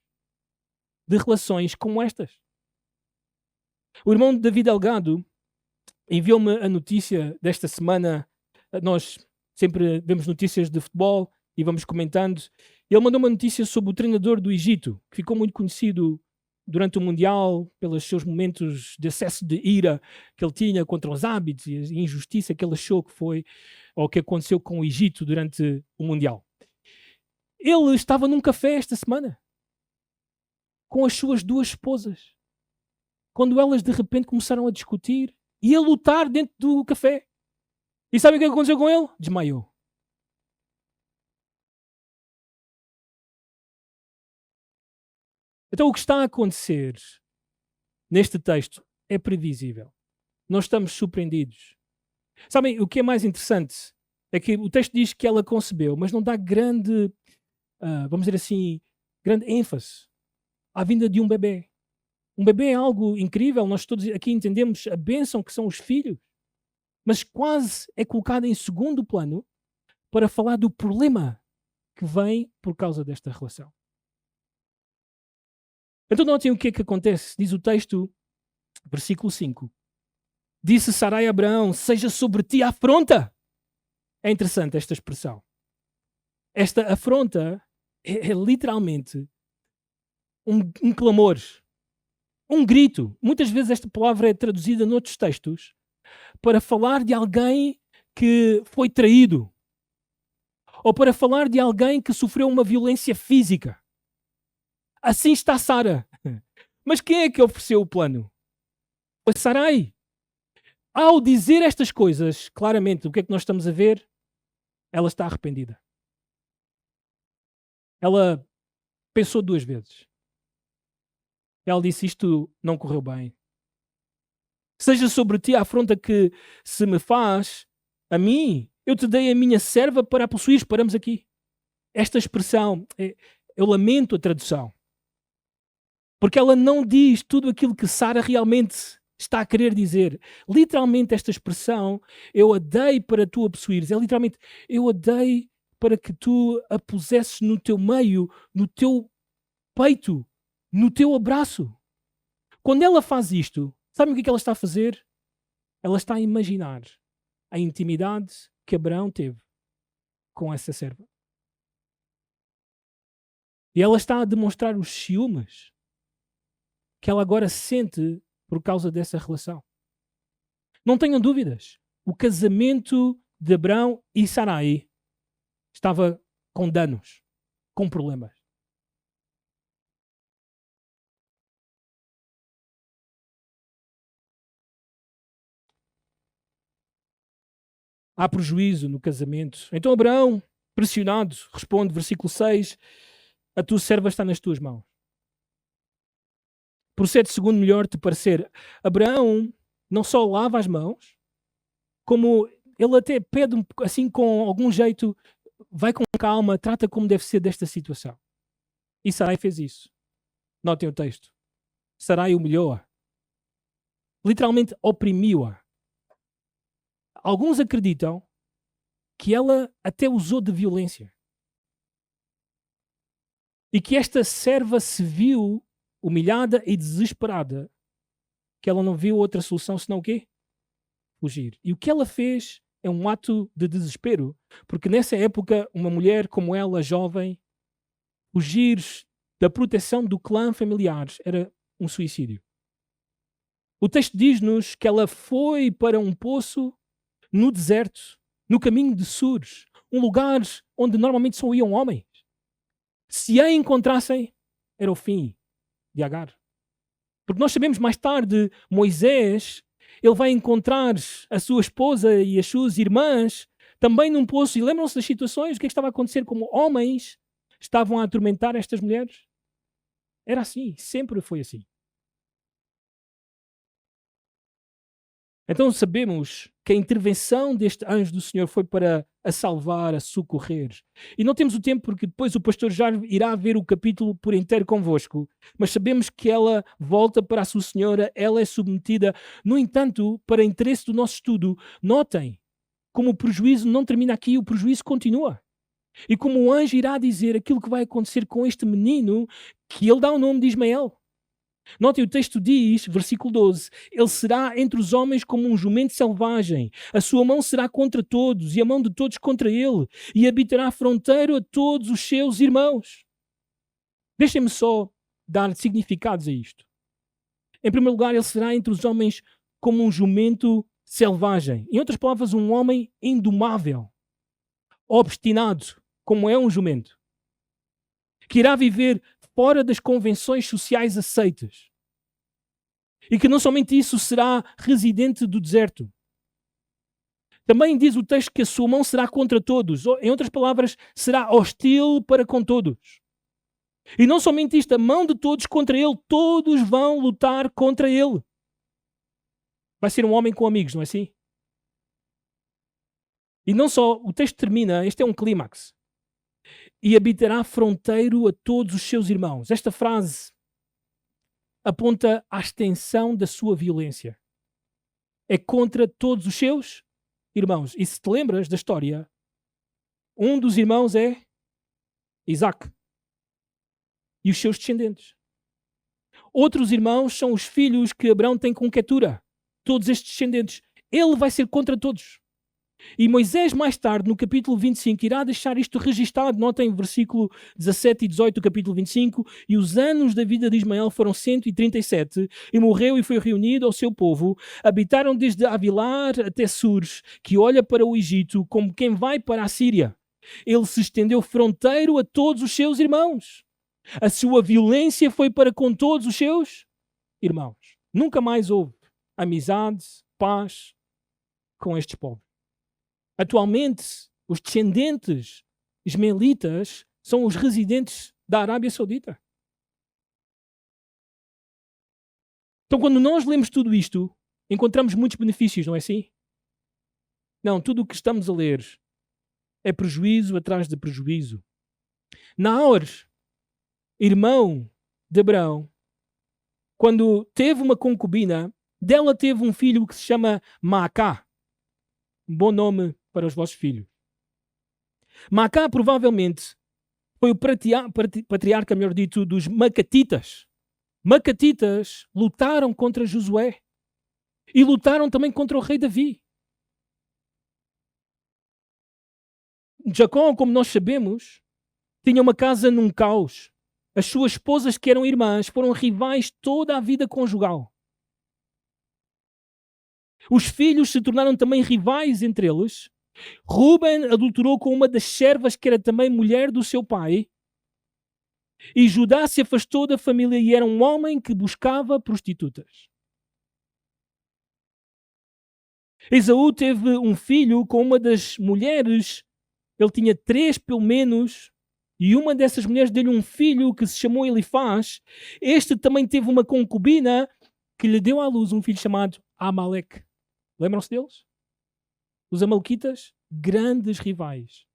de relações como estas. O irmão David Delgado enviou-me a notícia desta semana. Nós sempre vemos notícias de futebol e vamos comentando. Ele mandou uma notícia sobre o treinador do Egito, que ficou muito conhecido durante o Mundial pelos seus momentos de excesso de ira que ele tinha contra os hábitos e a injustiça que ele achou que foi, ou que aconteceu com o Egito durante o Mundial. Ele estava num café esta semana com as suas duas esposas, quando elas de repente começaram a discutir e a lutar dentro do café. E sabe o que aconteceu com ele? Desmaiou. Então o que está a acontecer neste texto é previsível. Nós estamos surpreendidos. Sabem, o que é mais interessante é que o texto diz que ela concebeu, mas não dá grande, vamos dizer assim, grande ênfase à vinda de um bebê. Um bebê é algo incrível, nós todos aqui entendemos a bênção que são os filhos, mas quase é colocado em segundo plano para falar do problema que vem por causa desta relação. Então notem o que é que acontece. Diz o texto, versículo 5. Disse Sarai a Abraão, seja sobre ti a afronta. É interessante esta expressão. Esta afronta é literalmente um clamor, um grito. Muitas vezes esta palavra é traduzida noutros textos para falar de alguém que foi traído, ou para falar de alguém que sofreu uma violência física. Assim está Sara. Mas quem é que ofereceu o plano? Foi Sarai. Ao dizer estas coisas, claramente, o que é que nós estamos a ver? Ela está arrependida. Ela pensou duas vezes. Ela disse, isto não correu bem. Seja sobre ti a afronta que se me faz a mim, eu te dei a minha serva para a possuir. Paramos aqui. Esta expressão, eu lamento a tradução. Porque ela não diz tudo aquilo que Sara realmente está a querer dizer. Literalmente esta expressão, eu a dei para tu a possuires, é literalmente, eu a dei para que tu a pusesses no teu meio, no teu peito, no teu abraço. Quando ela faz isto, sabe o que ela está a fazer? Ela está a imaginar a intimidade que Abraão teve com essa serva. E ela está a demonstrar os ciúmes que ela agora sente por causa dessa relação. Não tenham dúvidas. O casamento de Abraão e Sarai estava com danos, com problemas. Há prejuízo no casamento. Então Abraão, pressionado, responde, versículo 6, a tua serva está nas tuas mãos. Procede segundo melhor te parecer. Abraão não só lava as mãos, como ele até pede, assim, com algum jeito, vai com calma, trata como deve ser desta situação. E Sarai fez isso. Notem o texto. Sarai humilhou-a. Literalmente oprimiu-a. Alguns acreditam que ela até usou de violência. E que esta serva se viu humilhada e desesperada, que ela não viu outra solução senão o quê? Fugir. E o que ela fez é um ato de desespero, porque nessa época uma mulher como ela, jovem, fugir da proteção do clã familiar era um suicídio. O texto diz-nos que ela foi para um poço no deserto, no caminho de Sures, um lugar onde normalmente só iam homens. Se a encontrassem, era o fim de Agar. Porque nós sabemos mais tarde, Moisés, ele vai encontrar a sua esposa e as suas irmãs também num poço. E lembram-se das situações? O que é que estava a acontecer? Como homens estavam a atormentar estas mulheres? Era assim, sempre foi assim. Então sabemos que a intervenção deste anjo do Senhor foi para a salvar, a socorrer. E não temos o tempo porque depois o pastor já irá ver o capítulo por inteiro convosco, mas sabemos que ela volta para a sua senhora, ela é submetida. No entanto, para interesse do nosso estudo, notem como o prejuízo não termina aqui, o prejuízo continua. E como o anjo irá dizer aquilo que vai acontecer com este menino, que ele dá o nome de Ismael. Notem, o texto diz, versículo 12, ele será entre os homens como um jumento selvagem, a sua mão será contra todos e a mão de todos contra ele, e habitará fronteiro a todos os seus irmãos. Deixem-me só dar significados a isto. Em primeiro lugar, ele será entre os homens como um jumento selvagem. Em outras palavras, um homem indomável, obstinado, como é um jumento, que irá viver fora das convenções sociais aceitas. E que não somente isso, será residente do deserto. Também diz o texto que a sua mão será contra todos. Em outras palavras, será hostil para com todos. E não somente isto, a mão de todos contra ele, todos vão lutar contra ele. Vai ser um homem com amigos, não é assim? E não só, o texto termina, este é um clímax. E habitará fronteiro a todos os seus irmãos. Esta frase aponta à extensão da sua violência. É contra todos os seus irmãos. E se te lembras da história, um dos irmãos é Isaac e os seus descendentes. Outros irmãos são os filhos que Abraão tem com Quetura. Todos estes descendentes. Ele vai ser contra todos. E Moisés, mais tarde, no capítulo 25, irá deixar isto registado. Notem versículo 17 e 18 do capítulo 25. E os anos da vida de Ismael foram 137, e morreu e foi reunido ao seu povo. Habitaram desde Avilar até Sures, que olha para o Egito como quem vai para a Síria. Ele se estendeu fronteiro a todos os seus irmãos. A sua violência foi para com todos os seus irmãos. Nunca mais houve amizade, paz com estes povos. Atualmente, os descendentes ismaelitas são os residentes da Arábia Saudita. Então, quando nós lemos tudo isto, encontramos muitos benefícios, não é assim? Não, tudo o que estamos a ler é prejuízo atrás de prejuízo. Naor, irmão de Abraão, quando teve uma concubina, dela teve um filho que se chama Maacá. Um bom nome para os vossos filhos. Maacá provavelmente foi o patriarca, melhor dito, dos Macatitas. Macatitas lutaram contra Josué e lutaram também contra o rei Davi. Jacó, como nós sabemos, tinha uma casa num caos. As suas esposas, que eram irmãs, foram rivais toda a vida conjugal. Os filhos se tornaram também rivais entre eles. Ruben adulterou com uma das servas que era também mulher do seu pai. E Judá se afastou da família e era um homem que buscava prostitutas. Esaú teve um filho com uma das mulheres. Ele tinha 3 pelo menos. E uma dessas mulheres deu-lhe um filho que se chamou Elifaz. Este também teve uma concubina que lhe deu à luz um filho chamado Amaleque. Lembram-se deles? Os amalequitas, grandes rivais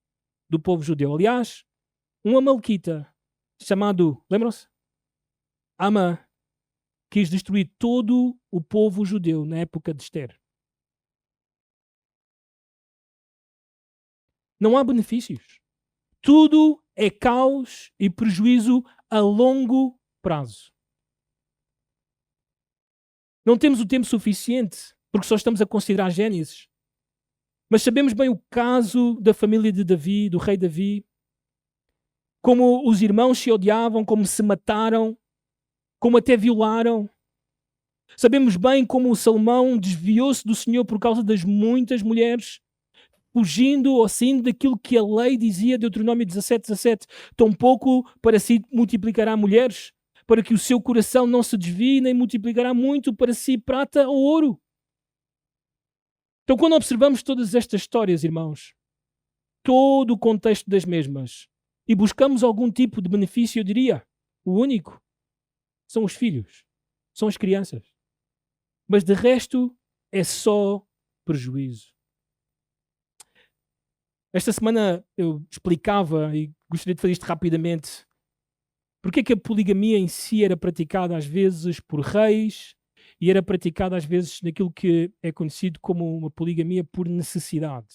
do povo judeu. Aliás, um amalquita chamado, lembram-se? Amã, quis destruir todo o povo judeu na época de Esther. Não há benefícios. Tudo é caos e prejuízo a longo prazo. Não temos o tempo suficiente, porque só estamos a considerar Gênesis. Mas sabemos bem o caso da família de Davi, do rei Davi, como os irmãos se odiavam, como se mataram, como até violaram. Sabemos bem como o Salomão desviou-se do Senhor por causa das muitas mulheres, fugindo ou saindo daquilo que a lei dizia, Deuteronômio 17:17. Tampouco para si multiplicará mulheres, para que o seu coração não se desvie, nem multiplicará muito para si prata ou ouro. Então, quando observamos todas estas histórias, irmãos, todo o contexto das mesmas, e buscamos algum tipo de benefício, eu diria, o único, são os filhos, são as crianças. Mas de resto, é só prejuízo. Esta semana eu explicava, e gostaria de fazer isto rapidamente, porque é que a poligamia em si era praticada às vezes por reis e era praticada às vezes naquilo que é conhecido como uma poligamia por necessidade.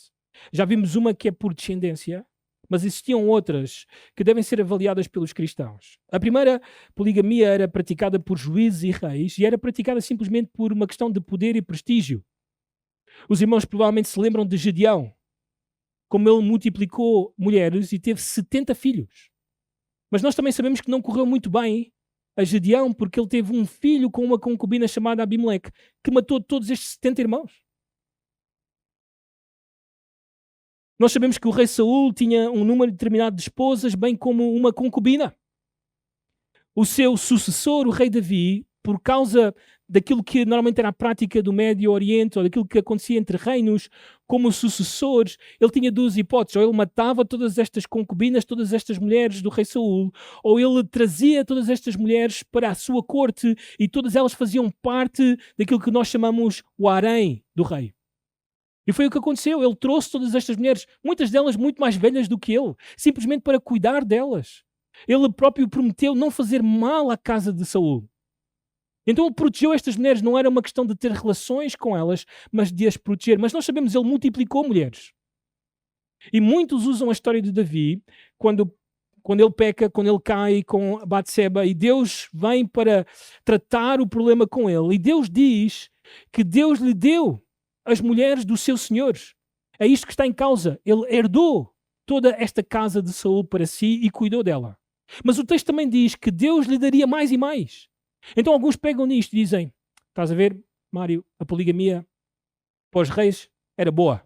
Já vimos uma que é por descendência, mas existiam outras que devem ser avaliadas pelos cristãos. A primeira poligamia era praticada por juízes e reis e era praticada simplesmente por uma questão de poder e prestígio. Os irmãos provavelmente se lembram de Gedeão, como ele multiplicou mulheres e teve 70 filhos. Mas nós também sabemos que não correu muito bem a Gedeão, porque ele teve um filho com uma concubina chamada Abimeleque, que matou todos estes 70 irmãos. Nós sabemos que o rei Saul tinha um número determinado de esposas, bem como uma concubina. O seu sucessor, o rei Davi, por causa daquilo que normalmente era a prática do Médio Oriente, ou daquilo que acontecia entre reinos, como sucessores, ele tinha duas hipóteses: ou ele matava todas estas concubinas, todas estas mulheres do rei Saul, ou ele trazia todas estas mulheres para a sua corte e todas elas faziam parte daquilo que nós chamamos o harém do rei. E foi o que aconteceu. Ele trouxe todas estas mulheres, muitas delas muito mais velhas do que ele, simplesmente para cuidar delas. Ele próprio prometeu não fazer mal à casa de Saul. Então ele protegeu estas mulheres, não era uma questão de ter relações com elas, mas de as proteger. Mas nós sabemos, ele multiplicou mulheres. E muitos usam a história de Davi, quando ele peca, quando ele cai com Batseba, e Deus vem para tratar o problema com ele. E Deus diz que Deus lhe deu as mulheres do seu senhor. É isto que está em causa. Ele herdou toda esta casa de Saul para si e cuidou dela. Mas o texto também diz que Deus lhe daria mais e mais. Então alguns pegam nisto e dizem: estás a ver, Mário, a poligamia para os reis era boa,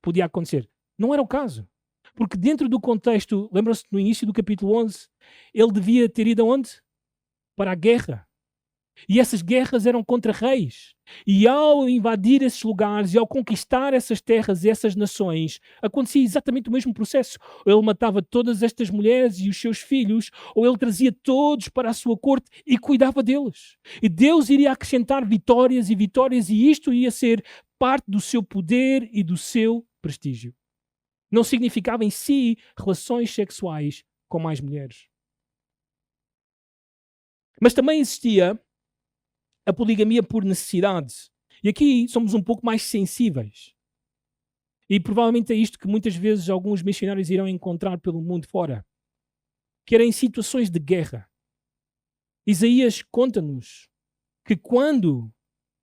podia acontecer. Não era o caso. Porque dentro do contexto, lembram-se no início do capítulo 11, ele devia ter ido aonde? Para a guerra. E essas guerras eram contra reis. E ao invadir esses lugares e ao conquistar essas terras e essas nações, acontecia exatamente o mesmo processo. Ou ele matava todas estas mulheres e os seus filhos, ou ele trazia todos para a sua corte e cuidava deles. E Deus iria acrescentar vitórias e vitórias, e isto ia ser parte do seu poder e do seu prestígio. Não significava em si relações sexuais com mais mulheres. Mas também existia a poligamia por necessidade. E aqui somos um pouco mais sensíveis. E provavelmente é isto que muitas vezes alguns missionários irão encontrar pelo mundo fora. Que era em situações de guerra. Isaías conta-nos que quando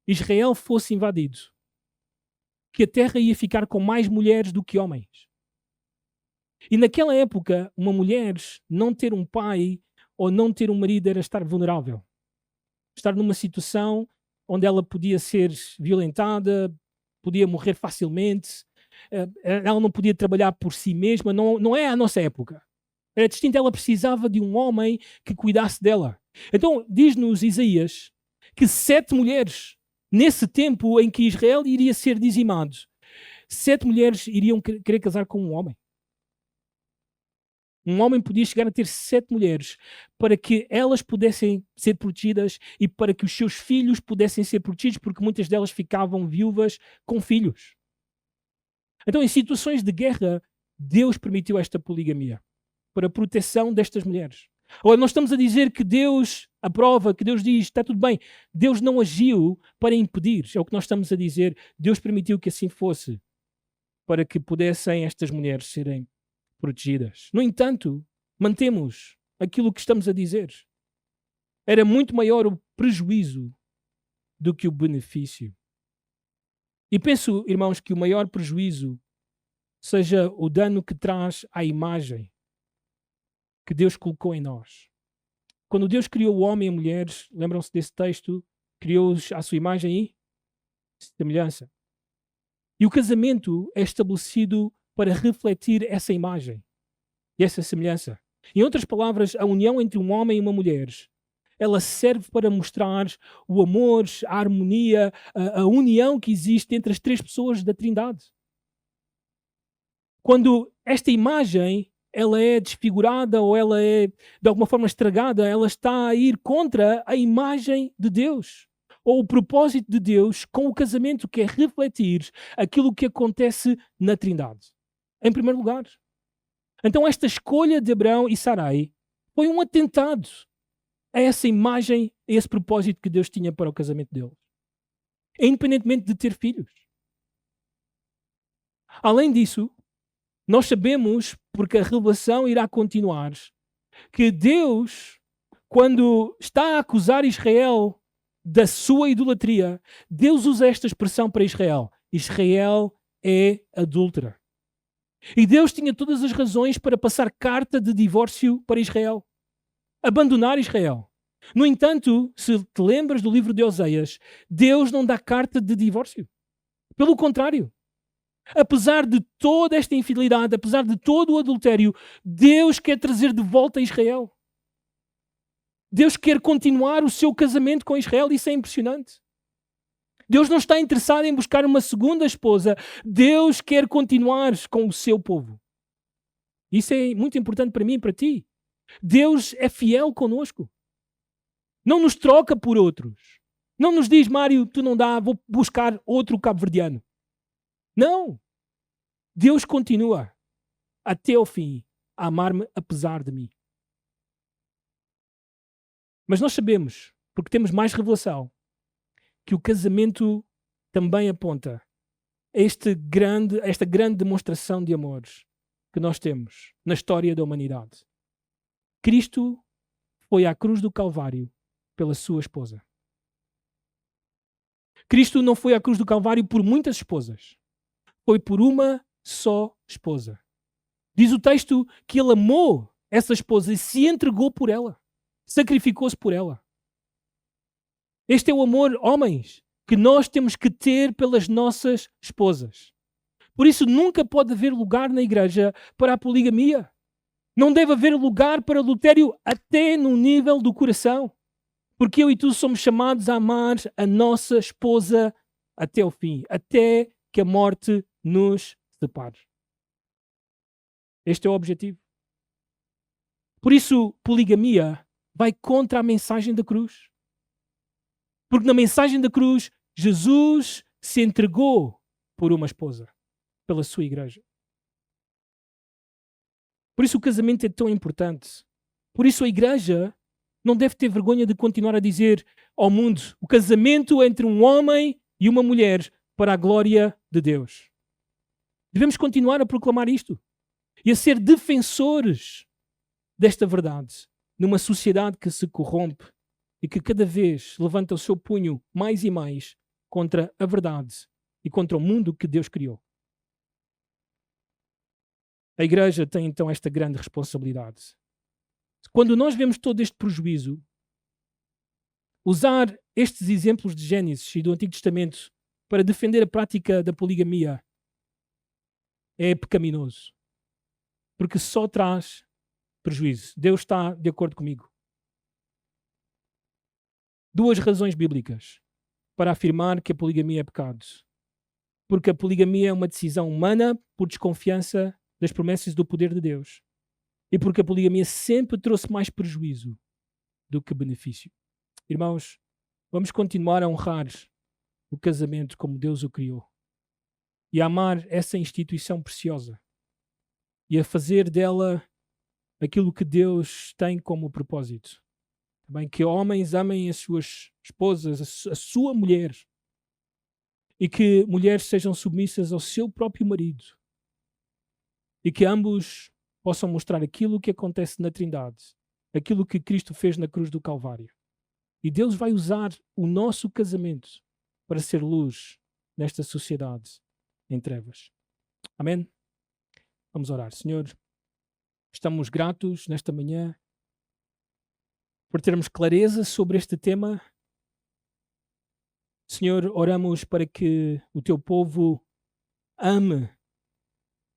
Israel fosse invadido, que a terra ia ficar com mais mulheres do que homens. E naquela época, uma mulher não ter um pai ou não ter um marido era estar vulnerável. Estar numa situação onde ela podia ser violentada, podia morrer facilmente, ela não podia trabalhar por si mesma, não é a nossa época. Era distinto, ela precisava de um homem que cuidasse dela. Então, diz-nos Isaías que 7 mulheres, nesse tempo em que Israel iria ser dizimado, 7 mulheres iriam querer casar com um homem. Um homem podia chegar a ter 7 mulheres para que elas pudessem ser protegidas e para que os seus filhos pudessem ser protegidos, porque muitas delas ficavam viúvas com filhos. Então, em situações de guerra, Deus permitiu esta poligamia para a proteção destas mulheres. Agora, nós estamos a dizer que Deus aprova, que Deus diz, está tudo bem. Deus não agiu para impedir, é o que nós estamos a dizer. Deus permitiu que assim fosse, para que pudessem estas mulheres serem protegidas. No entanto, mantemos aquilo que estamos a dizer. Era muito maior o prejuízo do que o benefício. E penso, irmãos, que o maior prejuízo seja o dano que traz à imagem que Deus colocou em nós. Quando Deus criou o homem e a mulher, lembram-se desse texto, criou-os à sua imagem e semelhança. E o casamento é estabelecido para refletir essa imagem e essa semelhança. Em outras palavras, a união entre um homem e uma mulher, ela serve para mostrar o amor, a harmonia, a união que existe entre as três pessoas da Trindade. Quando esta imagem ela é desfigurada ou ela é de alguma forma estragada, ela está a ir contra a imagem de Deus ou o propósito de Deus com o casamento, que é refletir aquilo que acontece na Trindade. Em primeiro lugar. Então esta escolha de Abraão e Sarai foi um atentado a essa imagem, a esse propósito que Deus tinha para o casamento deles. Independentemente de ter filhos. Além disso, nós sabemos, porque a revelação irá continuar, que Deus, quando está a acusar Israel da sua idolatria, Deus usa esta expressão para Israel. Israel é adúltera. E Deus tinha todas as razões para passar carta de divórcio para Israel. Abandonar Israel. No entanto, se te lembras do livro de Oseias, Deus não dá carta de divórcio. Pelo contrário. Apesar de toda esta infidelidade, apesar de todo o adultério, Deus quer trazer de volta Israel. Deus quer continuar o seu casamento com Israel. Isso é impressionante. Deus não está interessado em buscar uma segunda esposa. Deus quer continuar com o seu povo. Isso é muito importante para mim e para ti. Deus é fiel conosco. Não nos troca por outros. Não nos diz, Mário, tu não dá, vou buscar outro cabo-verdiano. Não. Deus continua até ao fim a amar-me apesar de mim. Mas nós sabemos, porque temos mais revelação, que o casamento também aponta a esta grande demonstração de amores que nós temos na história da humanidade. Cristo foi à cruz do Calvário pela sua esposa. Cristo não foi à cruz do Calvário por muitas esposas. Foi por uma só esposa. Diz o texto que ele amou essa esposa e se entregou por ela. Sacrificou-se por ela. Este é o amor, homens, que nós temos que ter pelas nossas esposas. Por isso nunca pode haver lugar na igreja para a poligamia. Não deve haver lugar para adultério até no nível do coração. Porque eu e tu somos chamados a amar a nossa esposa até o fim, até que a morte nos separe. Este é o objetivo. Por isso, poligamia vai contra a mensagem da cruz. Porque na mensagem da cruz, Jesus se entregou por uma esposa, pela sua igreja. Por isso o casamento é tão importante. Por isso a igreja não deve ter vergonha de continuar a dizer ao mundo o casamento entre um homem e uma mulher para a glória de Deus. Devemos continuar a proclamar isto e a ser defensores desta verdade numa sociedade que se corrompe e que cada vez levanta o seu punho mais e mais contra a verdade e contra o mundo que Deus criou. A igreja tem então esta grande responsabilidade. Quando nós vemos todo este prejuízo, usar estes exemplos de Gênesis e do Antigo Testamento para defender a prática da poligamia é pecaminoso. Porque só traz prejuízo. Deus está de acordo comigo. Duas razões bíblicas para afirmar que a poligamia é pecado. Porque a poligamia é uma decisão humana por desconfiança das promessas do poder de Deus. E porque a poligamia sempre trouxe mais prejuízo do que benefício. Irmãos, vamos continuar a honrar o casamento como Deus o criou. e a amar essa instituição preciosa e a fazer dela aquilo que Deus tem como propósito. Também que homens amem as suas esposas, a sua mulher, e que mulheres sejam submissas ao seu próprio marido, e que ambos possam mostrar aquilo que acontece na Trindade, aquilo que Cristo fez na cruz do Calvário. E Deus vai usar o nosso casamento para ser luz nesta sociedade em trevas. Amém? Vamos orar. Senhor, estamos gratos nesta manhã por termos clareza sobre este tema. Senhor, oramos para que o teu povo ame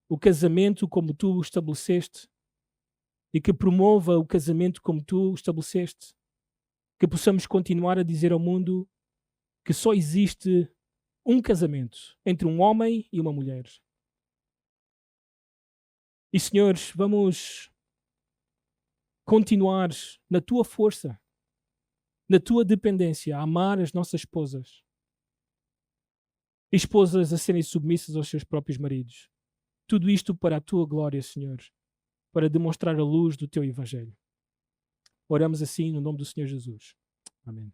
o casamento como tu o estabeleceste e que promova o casamento como tu o estabeleceste. Que possamos continuar a dizer ao mundo que só existe um casamento entre um homem e uma mulher. E, senhores, vamos continuar na tua força, na tua dependência, a amar as nossas esposas. E esposas a serem submissas aos seus próprios maridos. Tudo isto para a tua glória, Senhor, para demonstrar a luz do teu Evangelho. Oramos assim no nome do Senhor Jesus. Amém.